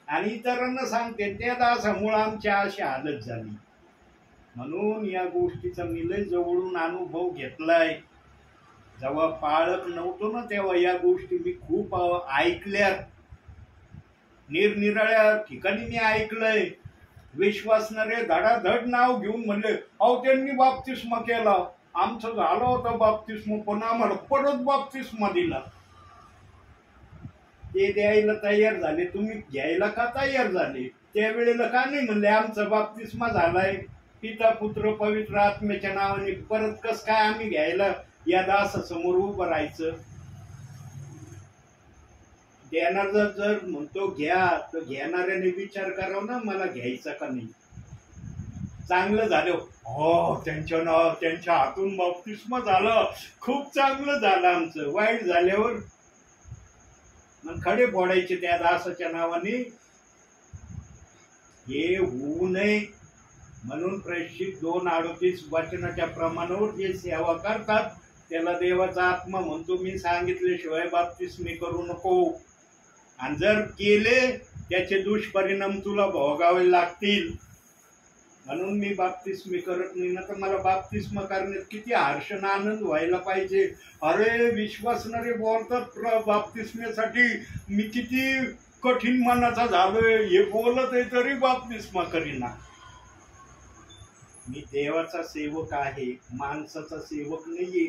आणि इतरांना सांगते त्या दासामुळे आमची अशी हालत झाली. म्हणून या गोष्टीचा मी लय जवळून अनुभव घेतलाय. जेव्हा पाळत नव्हतो ना तेव्हा या गोष्टी मी खूप ऐकल्यात. निरनिराळ्या ठिकाणी मी ऐकलंय. विश्वासणारे धडाधड नाव घेऊन म्हणले, अहो त्यांनी बाप्तिस्मा केला, आमचं झालं होतं बाप्तिस्मा, पण आम्हाला परत बाप्तिस्मा दिला. ते द्यायला तयार झाले, तुम्ही घ्यायला का तयार झाले? त्यावेळेला का नाही म्हणले आमचा बाप्तिस्मा झालाय पिता पुत्र पवित्र आत्म्याच्या नावाने, परत कस काय आम्ही घ्यायला या दासासमोर उभं राहायचं? देणार जर म्हणतो घ्या, तर घेणाऱ्याने विचार करावा ना मला घ्यायचा का नाही. चांगलं झालं, हो त्यांच्या हातून बाप्तिस्मा झालं, खूप चांगलं झालं आमचं. वाईट झाल्यावर मग खडे फोडायचे त्या दासाच्या नावाने. हे होऊ नये म्हणून प्रेषित 2:38 वचनाच्या प्रमाणावर जे सेवा करतात त्याला देवाचा आत्मा म्हणतो मी सांगितल्याशिवाय बाप्तिस्मे करू नको. आणि जर केले त्याचे दुष्परिणाम तुला भोगावे लागतील. म्हणून मी बाप्तिस्मे करत नाही ना. तर मला बाप्तिस्मा करण्यात किती हर्षण आनंद व्हायला पाहिजे. अरे विश्वासणारे बोलतात बाप्तिस्मेसाठी, मी किती कठीण मनाचा झालोय, हे बोलत आहे तरी बाप्तिस्मा करीना. मी देवाचा सेवक आहे, माणसाचा सेवक नाहीये.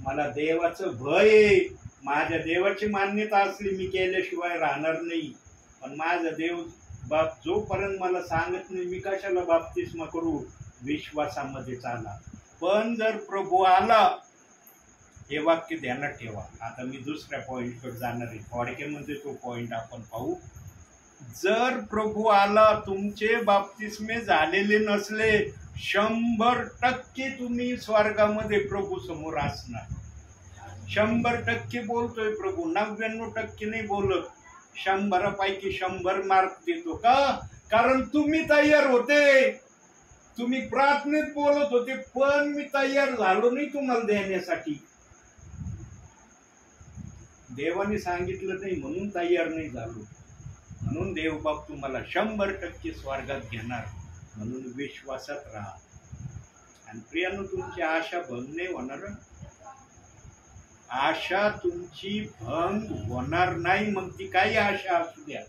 मला देवाचं भय आहे. माझ्या देवाची मान्यता असली मी केल्याशिवाय राहणार नाही. पण माझा देव बाप जोपर्यंत मला सांगत नाही मी कशाला बाप्तिस्मा करू. विश्वासामध्ये चाला. पण जर प्रभू आला, हे वाक्य ध्यानात ठेवा. आता मी दुसऱ्या पॉइंटकडे जाणार आहे, थोडक्यामध्ये तो पॉइंट आपण पाहू. जर प्रभू आला, तुमचे बाप्तिस्मे झालेले नसले, 100% तुम्ही स्वर्गामध्ये प्रभू समोर असणार. 100% बोलतोय प्रभू, 99% नाही बोलत. 100पैकी 100 मार्क देतो का? कारण तुम्ही तयार होते, तुम्ही प्रार्थनेत बोलत होते, पण मी तयार झालो नाही तुम्हाला देण्यासाठी. देवाने सांगितलं नाही म्हणून तयार नाही झालो. म्हणून देवबाप तुम्हाला 100% स्वर्गात घेणार. म्हणून विश्वासात राहा. आणि प्रियानो, तुमची आशा भंग नाही होणार. आशा तुमची भंग होणार नाही. मग ती काही आशा असू द्या,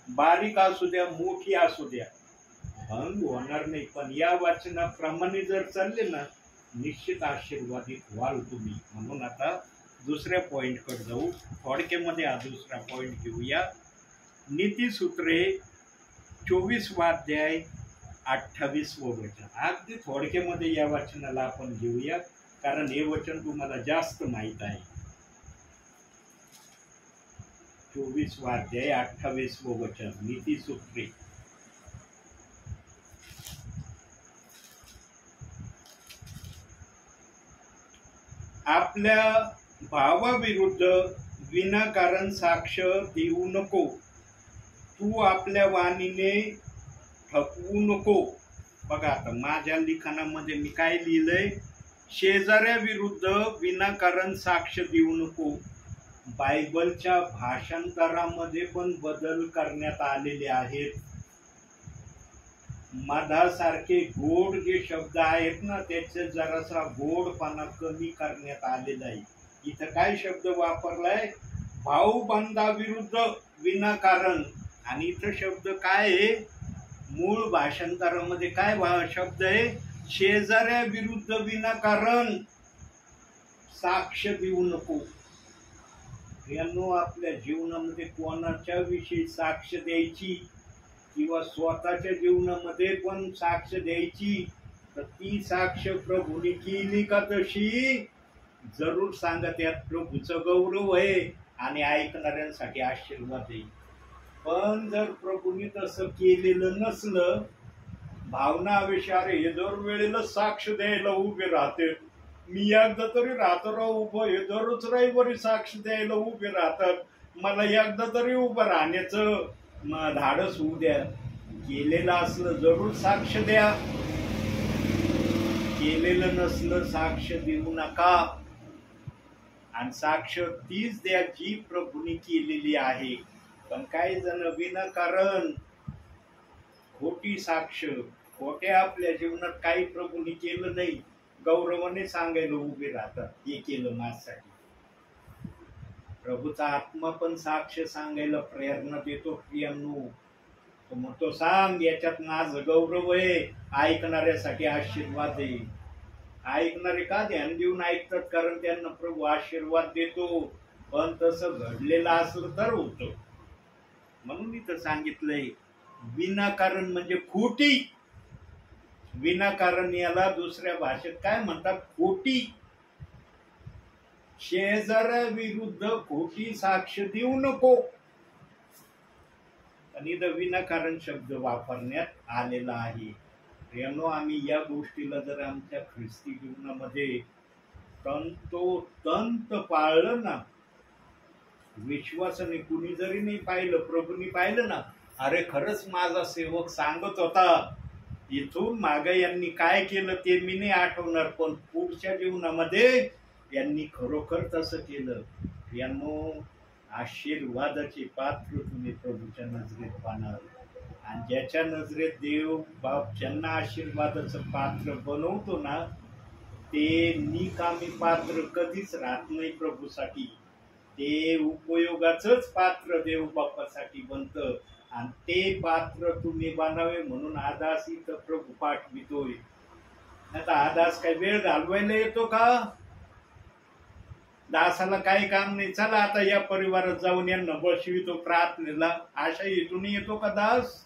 बारीक असू द्या, मोठी असू द्या, भंग होणार नाही. पण या वाचनाप्रमाणे जर चालले ना, निश्चित आशीर्वादित व्हाल तुम्ही. म्हणून आता दुसऱ्या पॉइंटकडे जाऊ. थोडक्यामध्ये हा दुसरा पॉइंट घेऊया. नीतिसूत्रे 24वा अध्याय 28वं वचन. अगदी थोडक्यामध्ये या वचनाला आपण घेऊया, कारण हे वचन तुम्हाला जास्त माहित आहे. 24वा अध्याय 28वं वचन, नीतिसूत्रे. आपल्या भावाविरुद्ध विनाकारण साक्ष देऊ नको. तू आपल्या वाणीने ठपवू नको. बघा आता माझ्या लिखाणामध्ये मी काय लिहिलंय, शेजाऱ्याविरुद्ध विनाकारण साक्ष देऊ नको. बायबलच्या भाषांतरामध्ये पण बदल करण्यात आलेले आहेत. मधासारखे गोड जे शब्द आहेत ना, त्याचे जरासा गोडपणा कमी करण्यात आलेला आहे. इथं काय शब्द वापरलाय, भाऊबंधाविरुद्ध विनाकारण. आणि इथं शब्द काय आहे, मूळ भाषांतरामध्ये काय शब्द आहे, शेजाऱ्याविरुद्ध विनाकारण साक्ष देऊ नको. यांनो, आपल्या जीवनामध्ये कोणाच्या विषयी साक्ष द्यायची किंवा स्वतःच्या जीवनामध्ये पण साक्ष द्यायची, तर ती साक्ष प्रभूने केली का तशी जरूर सांगा. त्यात प्रभूचं गौरव आहे आणि ऐकणाऱ्यांसाठी आशीर्वाद आहे. पण जर प्रभूने तसं केलेलं नसलं, भावना आवेशारे हे दरवेळेला साक्ष द्यायला उभे राहते. मी एकदा तरी राहतो उभं, हे दररोज रविवारी साक्ष द्यायला उभे राहतात. मला एकदा तरी उभं राहण्याचं धाडस होऊ द्या. केलेलं असलं जरूर साक्ष द्या, केलेलं नसलं साक्ष देऊ नका. आणि साक्ष तीच द्या जी प्रभूने केलेली आहे. पण काही जण विनाकारण खोटी साक्ष, खोट्या आपल्या जीवनात काही प्रभूने केलं नाही गौरवाने सांगायला उभे राहतात, हे केलं माझ्यासाठी. प्रभूचा आत्मा पण साक्ष सांगायला प्रेरणा देतो. प्रियांनो, तो म्हणतो सांग, याच्यात माझं गौरव आहे, ऐकणाऱ्यासाठी आशीर्वाद आहे. ऐकणारे का ध्यान देऊन ऐकतात, कारण त्यांना प्रभू आशीर्वाद देतो. पण तसं घडलेलं असलं तर होतं. म्हणून इथं सांगितलंय विनाकारण म्हणजे खोटी. विनाकारण याला दुसऱ्या भाषेत काय म्हणतात? खोटी. शेजाऱ्याविरुद्ध खोटी साक्ष देऊ नको. आणि इथं विनाकारण शब्द वापरण्यात आलेला आहे. यानो आम्ही या गोष्टीला जर आमच्या ख्रिस्ती जीवनामध्ये तंतोतंत पाळलं ना, विश्वासाने कुणी जरी नाही पाहिलं, प्रभूंनी पाहिलं ना, अरे खरंच माझा सेवक सांगत होता, इथून मागे यांनी काय केलं ते मी नाही आठवणार, पण पुढच्या जीवनामध्ये यांनी खरोखर तसं केलं. यांनो आशीर्वादाचे पात्र तुम्ही प्रभूच्या नजरेत पाहणार. आणि ज्याच्या नजरेत देव बाप ज्यांना आशीर्वादाचं पात्र बनवतो ना, ते निकामी पात्र कधीच राहत नाही प्रभूसाठी. ते उपयोगाचंच पात्र देव बापासाठी बनतं. आणि ते पात्र तुम्ही बनावे म्हणून आदास इथं प्रभू पाठवितोय. आता आदास काय वेळ घालवायला येतो का? दासाला काही काम नाही, चला आता या परिवारात जाऊन यांना बसवितो प्रार्थनेला, अशा इथून येतो का दास?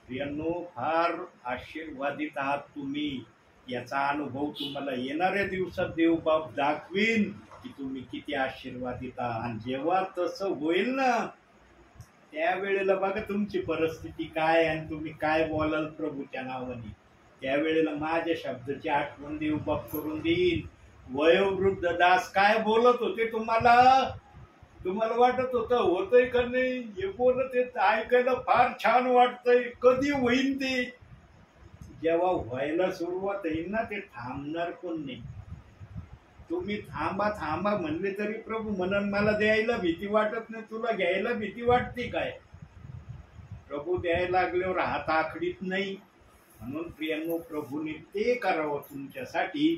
यांनो फार आशीर्वादित आहात तुम्ही. याचा अनुभव तुम्हाला येणाऱ्या दिवसात देव बाप दाखवीन की तुम्ही किती आशीर्वादित आहात. आणि जेव्हा तसं होईल ना, त्यावेळेला बघा तुमची परिस्थिती काय आणि तुम्ही काय बोलाल प्रभूच्या नावाने. त्यावेळेला माझ्या शब्दाची आठवण देव बाप करून देईल. वयोवृद्ध दास काय बोलत होते तुम्हाला वाटत होतंय का नाही? हे बोलत येत ऐकायला फार छान वाटतंय. कधी होईल ते? जेव्हा व्हायला सुरुवात होईल ना, ते थांबणार पण नाही. तुम्ही थांबा थांबा म्हणले तरी प्रभू म्हणून मला द्यायला भीती वाटत नाही, तुला घ्यायला भीती वाटते काय? प्रभू द्यायला लागल्यावर हात आखडीत नाही. म्हणून प्रियांनो प्रभूने ते करावं तुमच्यासाठी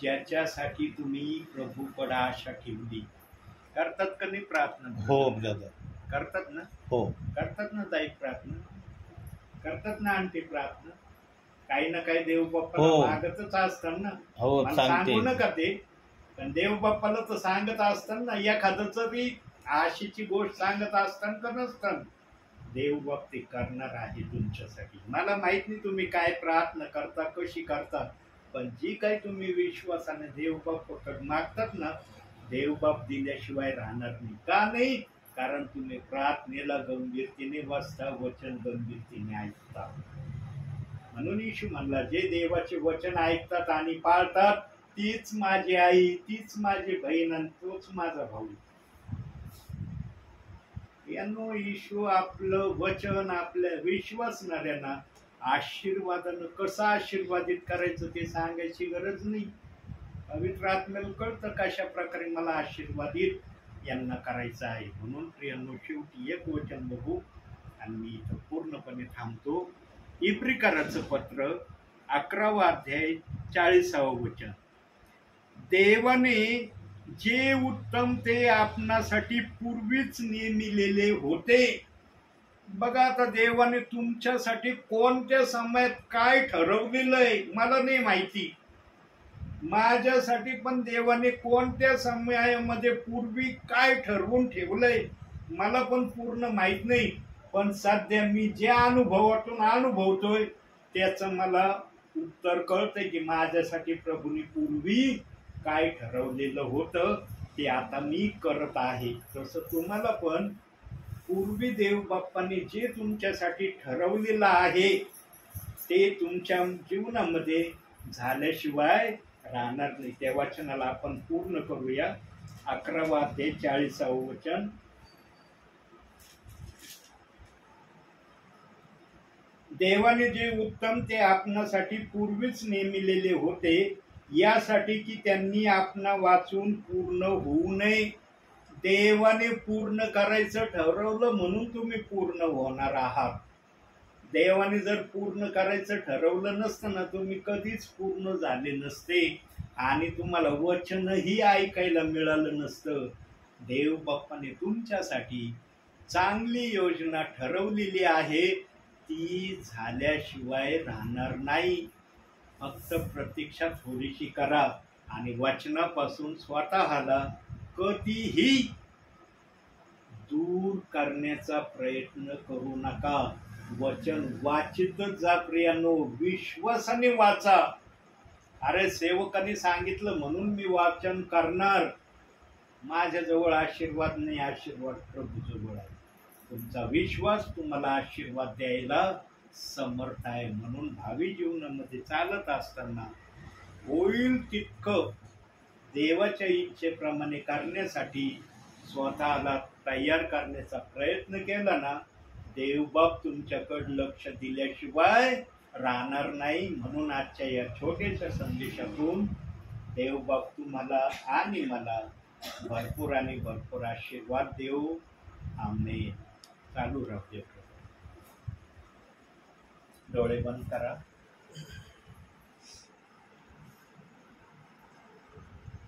ज्याच्यासाठी तुम्ही प्रभूकडे आशा ठेवली. करतात का नाही प्रार्थना? हो ब्रदर, करतात ना? हो करतात ना ताई प्रार्थना? करतात ना आणखी प्रार्थना? काही ना काही देव बाप्पाला हो. मागतच असतात ना. हो मला सांगते. सांगू नका ते, पण देव बाप्पाला तर सांगत असतात ना. एखादंच बी आशेची गोष्ट सांगत असताना का नसताना देव बाप ते करणार आहे तुमच्यासाठी. मला माहित नाही तुम्ही काय प्रार्थना करता, कशी करता, पण जी काही तुम्ही विश्वासाने देव बाप मागतात ना, देव बाप दिल्याशिवाय राहणार नाही. का नाही? कारण तुम्ही प्रार्थनेला गंभीरतेने बसता, वचन गंभीरतेने ऐकता. म्हणून येशू म्हणला, जे देवाचे वचन ऐकतात आणि पाळतात तीच माझी आई, तीच माझी बहीण आणि तोच माझा भाऊ. यांनो येशू आपलं वचन आपल्या विश्वासणाऱ्यांना आशीर्वादानं कसं आशीर्वादित करायचं ते सांगायची गरज नाही. पवित्र आत्म्याला कळतं कशा प्रकारे मला आशीर्वादित यांना करायचं आहे. म्हणून प्रियांनो शेवटी एक वचन बघू आणि मी इथं पूर्णपणे थांबतो. इब्रिकराचं पत्र 11वा अध्याय 40वा वचन. देवाने जे उत्तम ते आपणासाठी पूर्वीच नेमिलेले होते. बघा आता देवाने तुमच्यासाठी कोणत्या समयात काय ठरवलेलं आहे मला नाही माहिती. माझ्यासाठी पण देवाने कोणत्या समयामध्ये पूर्वी काय ठरवून ठेवलंय मला पण पूर्ण माहित नाही. पण सध्या मी ज्या अनुभवातून अनुभवतोय त्याचं मला उत्तर कळतंय की माझ्यासाठी प्रभूने पूर्वी काय ठरवलेलं होतं ते आता मी करत आहे. तसं तुम्हाला पण पूर्वी देव बाप्पाने जे तुमच्यासाठी ठरवलेलं आहे ते तुमच्या जीवनामध्ये झाल्याशिवाय राहणार नाही. त्या वचनाला आपण पूर्ण करूया. 11वा अध्याय 40वा वचन. देवाने जे उत्तम ते आपणासाठी पूर्वीच नेमिलेले होते यासाठी की त्यांनी आपणा वाचून पूर्ण होऊ नये. देवाने पूर्ण करायचं ठरवलं म्हणून तुम्ही पूर्ण होणार आहात. देवाने जर पूर्ण करायचं ठरवलं नसतं ना, तुम्ही कधीच पूर्ण झाले नसते आणि तुम्हाला वचनही ऐकायला मिळालं नसतं. देव बाप्पाने तुमच्यासाठी चांगली योजना ठरवलेली आहे, ती झाल्याशिवाय राहणार नाही. फक्त प्रतीक्षा थोडीशी करा आणि वचनापासून स्वतःला कधीही दूर करण्याचा प्रयत्न करू नका. वचन वाचितच जा प्रियांनो, विश्वासाने वाचा. अरे सेवकांनी सांगितलं म्हणून मी वाचन करणार. माझ्याजवळ आशीर्वाद नाही, आशीर्वाद प्रभूजवळ आहे. तुमचा विश्वास तुम्हाला आशीर्वाद द्यायला समर्थ आहे. म्हणून भावी जीवनामध्ये चालत असताना होईल तितकं देवाच्या इच्छेप्रमाणे करण्यासाठी स्वतःला तयार करण्याचा प्रयत्न केला ना, देवबाप तुमच्याकडे लक्ष दिल्याशिवाय राहणार नाही. म्हणून आजच्या या छोट्याशा संदेशातून देवबाप तुम्हाला आणि मला भरपूर आणि भरपूर आशीर्वाद देऊ. आम्ही चालू राहू. डोळे बंद करा.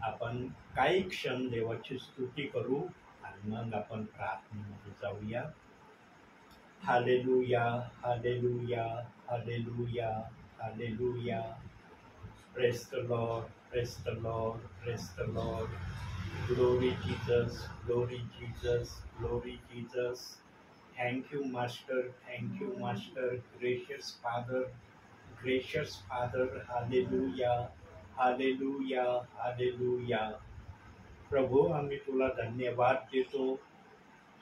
आपण काही क्षण देवाची स्तुती करू आणि मग आपण प्रार्थनेमध्ये जाऊया. Hallelujah, hallelujah, hallelujah, hallelujah. Praise the Lord, praise the Lord, praise the Lord. Glory Jesus, glory Jesus, glory Jesus. Thank you, Master. Thank you, Master. Gracious Father, gracious Father. Hallelujah, Hallelujah, Hallelujah. प्रभू, आम्ही तुला धन्यवाद देतो,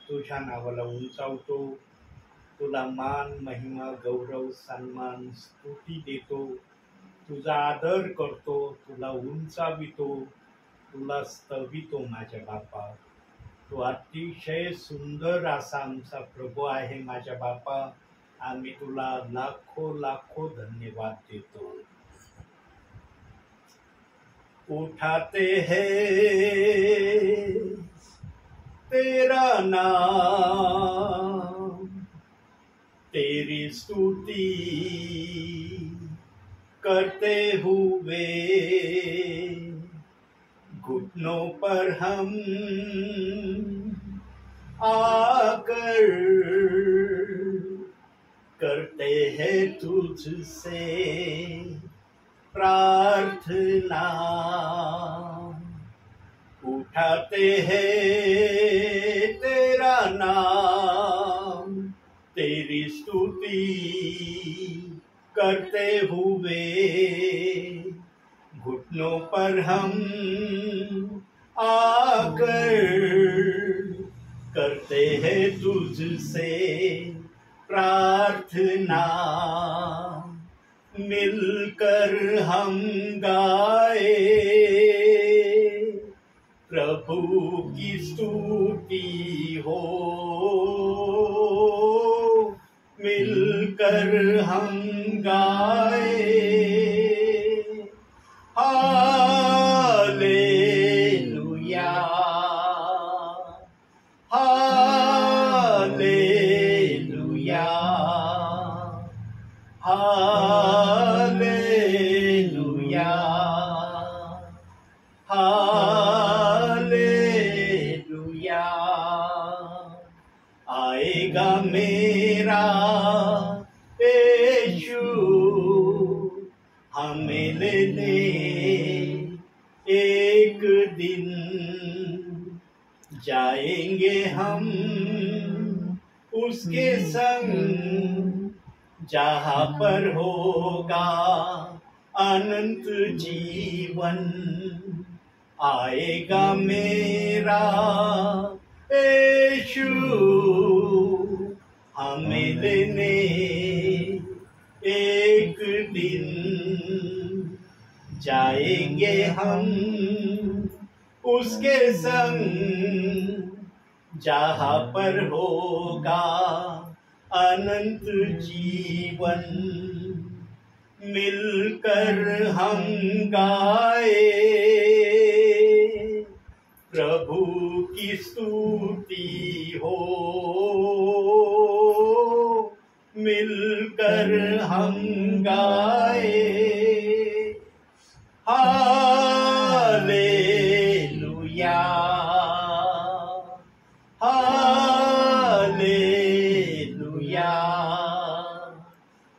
तुझ्या नावाला उंचावतो, तुला मान, महिमा, गौरव, सन्मान, स्तुती देतो, तुझा आदर करतो, तुला उंचावितो, तुला स्तवितो. माझ्या बापा, तो अतिशय सुंदर असा आमचा प्रभू आहे. माझ्या बापा, आम्ही तुला लाखो लाखो धन्यवाद देतो. उठाते हैं तेरा नाम, तेरी स्तुति करते हुए घुटनों पर हम आकर करते हैं तुझसे प्रार्थना. उठाते हैं तेरा नाम, तेरी स्तुति करते हुए घुटनों पर हम आकर करते हैं तुझसे प्रार्थना. मिलकर हम गाए प्रभु की स्तुति हो, मिलकर हम गाए हालेलुया, हालेलुया, हालेलुया, हालेलुया. आएगा मेरा यीशु हमें लेने एक दिन, जाएंगे हम उसके संग जहाँ पर होगा अनंत जीवन. आएगा मेरा यीशु हमें लेने एक दिन, जाएंगे हम उसके संग जहाँ पर होगा अनंत जीवन. मिलकर हम गाए प्रभु की स्तुति हो, मिलकर हम गाए हालेलुया, हालेलुया,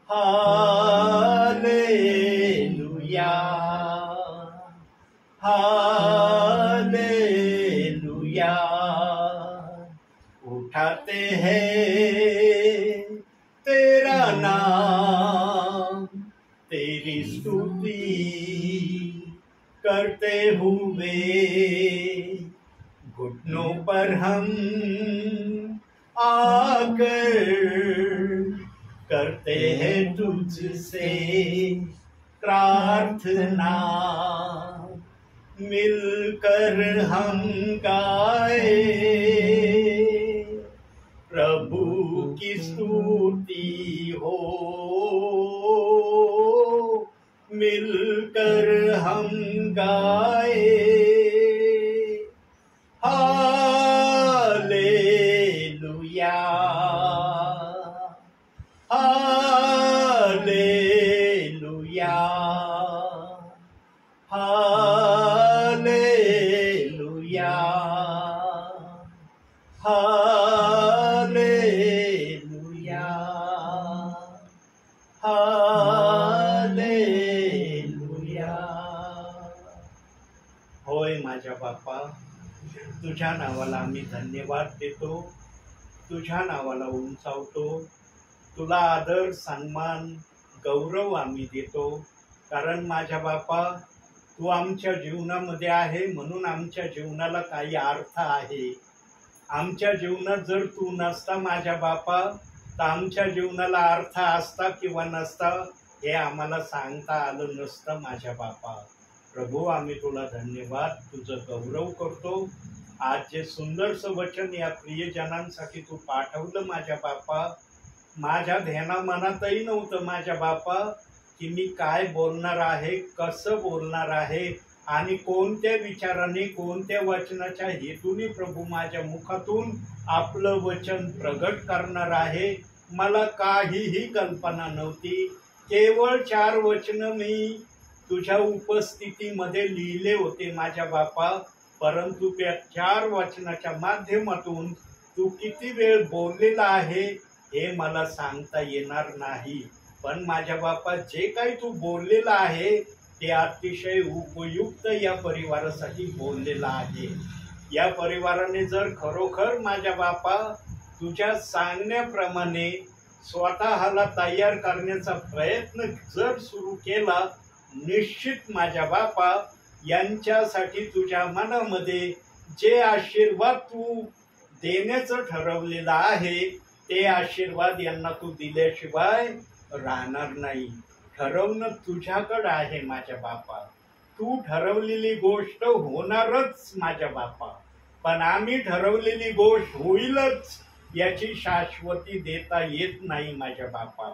हालेलुया, हालेलुया. उठाते हैं तेरा नाम, तेरी स्तुति करते हुए घुटनों पर हम आकर करते हैं तुझसे प्रार्थना। मिलकर हम गाए प्रभु की स्तुति हो, मिलकर हम गाए hallelujah, hallelujah, hallelujah, hallelujah, hallelujah. होय माझ्या बापा, तुझ्या नावाला आम्ही धन्यवाद देतो, तुझ्या नावाला उंचावतो, तुला आदर सन्मान गौरव आम्ही देतो. कारण माझ्या बापा, तू आमच्या जीवनामध्ये आहे म्हणून आमच्या जीवनाला काही अर्थ आहे. आमच्या जीवनात जर तू नसता माझ्या बापा, तर आमच्या जीवनाला अर्थ असता किंवा नसता हे आम्हाला सांगता आलं नसतं माझ्या बापा. प्रभू, आम्ही तुला धन्यवाद, तुझं गौरव करतो. आज जे सुंदरसं वचन या प्रियजनांसाठी तू पाठवलं माझ्या बापा, माझ्या ध्यानामनातही नव्हतं माझ्या बापा की मी काय बोलणार आहे, कसं बोलणार आहे आणि कोणत्या विचाराने, कोणत्या वचनाच्या हेतूने प्रभू माझ्या मुखातून आपलं वचन प्रगट करणार आहे. मला काहीही कल्पना नव्हती. केवळ 4 वचन मी तुझ्या उपस्थितीमध्ये लिहिले होते माझ्या बापा, परंतु त्या 4 वचनाच्या माध्यमातून तू किती वेळ बोललेला आहे हे मला सांगता येणार नाही. पण माझ्या बापा, जे काही तू बोललेला आहे ते अतिशय उपयुक्त या परिवारासाठी बोललेलं आहे. या परिवाराने जर खरोखर माझ्या बापा तुझ्या सांगण्याप्रमाणे स्वतःला तयार करण्याचा प्रयत्न जर सुरू केला, निश्चित माझ्या बापा यांच्यासाठी तुझ्या मनामध्ये जे आशीर्वाद तू देण्याचं ठरवलेलं आहे ते आशीर्वाद यांना तू दिल्याशिवाय राहणार नाही. ठरवणं तुझ्याकडं आहे माझ्या बापा. तू ठरवलेली गोष्ट होणारच माझ्या बापा, पण आम्ही ठरवलेली गोष्ट होईलच याची शाश्वती देता येत नाही माझ्या बापा.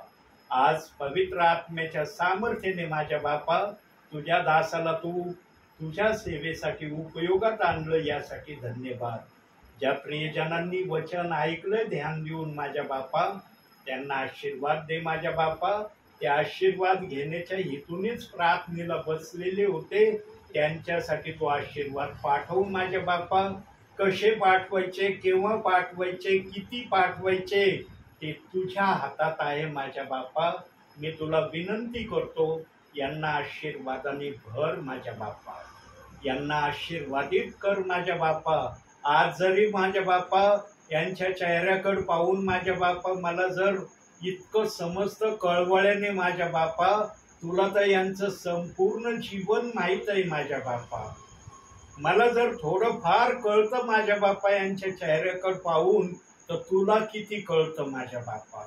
आज पवित्र आत्म्याच्या सामर्थ्याने माझ्या बापा तुझ्या दासाला तू तुझ्या सेवेसाठी उपयोगात आणलं, यासाठी धन्यवाद. ज्या प्रियजनांनी वचन ऐकलं ध्यान देऊन माझ्या बापा, त्यांना आशीर्वाद दे माझ्या बापा. ते आशीर्वाद घेण्याच्या हेतूनेच प्रार्थनेला बसलेले होते, त्यांच्यासाठी तो आशीर्वाद पाठवू माझ्या बापा. कसे पाठवायचे, केव्हा पाठवायचे, किती पाठवायचे ते तुझ्या हातात आहे माझ्या बापा. मी तुला विनंती करतो, यांना आशीर्वादाने भर माझ्या बापा, यांना आशीर्वादित कर माझ्या बापा. आज जरी माझ्या बापा यांच्या चेहऱ्याकडे पाहून माझ्या बापा मला जर इतकं समजतं कळवळ्याने माझ्या बापा, तुला तर यांचं संपूर्ण जीवन माहीत आहे माझ्या बापा. मला जर थोडं फार कळतं माझ्या बापा यांच्या चेहऱ्याकडे पाहून, तर तुला किती कळतं माझ्या बापा.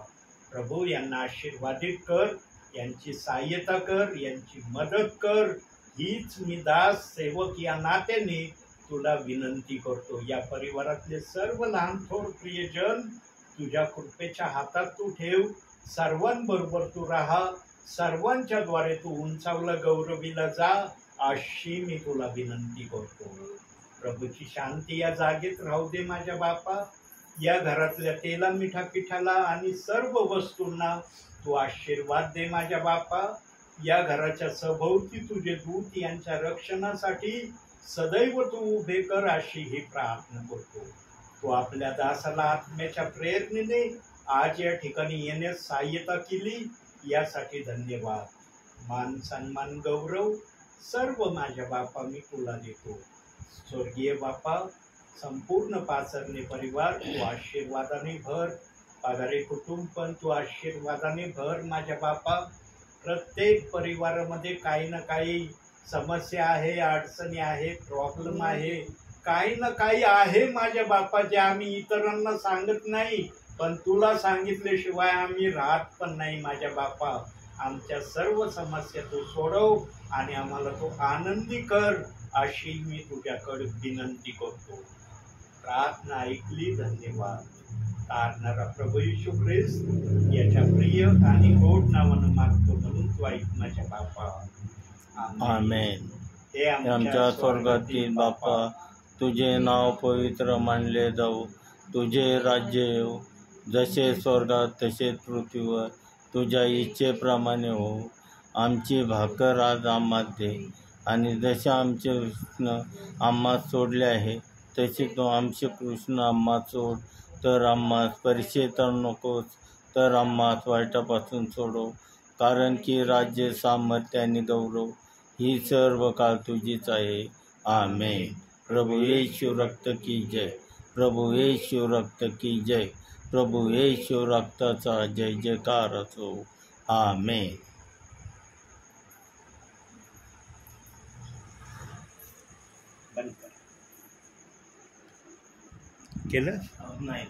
प्रभू, यांना आशीर्वादित कर, यांची सहाय्यता कर, यांची मदत कर. हीच मी दास सेवक या नात्याने तुला विनंती करतो. या परिवारातले सर्व लहान थोर प्रियजन तुझ्या कृपेच्या हातात तू ठेव. सर्वांबरोबर तू राहा, सर्वांच्या द्वारे तू उंचावला गौरवीला जा, अशी मी तुला विनंती करतो. प्रभूची शांती या जागेत राहू दे माझ्या बापा. या घरातल्या तेला मिठा पिठाला आणि सर्व वस्तूंना तू आशीर्वाद दे माझ्या बापा. या घराच्या सभोवती तुझे दूत यांच्या रक्षणासाठी सदैव तू उभे कर, अशी ही प्रार्थना करतो. तू आपल्या दासाला आत्म्याच्या प्रेरणेने आज या ठिकाणी येण्यास सहाय्यता केली, यासाठी धन्यवाद. मान सन्मान गौरव सर्व माझ्या बापा मी तुला देतो. स्वर्गीय बापा, संपूर्ण पाचरणे परिवार तू आशीर्वादाने भर. पगारे कुटुंब पण तू आशीर्वादाने भर माझ्या बापा. प्रत्येक परिवारामध्ये काही ना काही समस्या आहे, अडचणी आहे, प्रॉब्लेम आहे, काही ना काही आहे माझ्या बापा, जे आम्ही इतरांना सांगत नाही, पण तुला सांगितल्याशिवाय आम्ही राहत पण नाही माझ्या बापा. आमच्या सर्व समस्या तू सोडव आणि आम्हाला तू आनंदी कर, अशी मी तुझ्याकडे विनंती करतो. प्रार्थना ऐकली, धन्यवाद. तारणारा प्रभू येशू ख्रिस्त याच्या प्रिय आणि गोड नावानं मागतो म्हणून तू ऐक माझ्या बापा. आमेन. हे आमच्या स्वर्गातील बापा, तुझे नाव पवित्र मानले जाऊ, तुझे राज्य येऊ, जसे स्वर्गात तसेच पृथ्वीवर तुझ्या इच्छेप्रमाणे हो. आमची भाकर आज आम्हाला दे, आणि जसे आमचे कृष्ण आम्हाला सोडले आहे तसे तो आमचे कृष्ण आम्हाला सोड. तर आम्हाला परीक्षेत तर नकोस, तर आम्हाला वाईटापासून सोडव. कारण की राज्य, सामर्थ्य आणि गौरव ही सर्व काळ तुझीच आहे. आमेन. प्रभु येशू रक्त की जय. प्रभु येशू रक्त की जय. प्रभु येशू रक्ताचा जय जयकार असो. आमेन. बंद कर. केलं? नाही.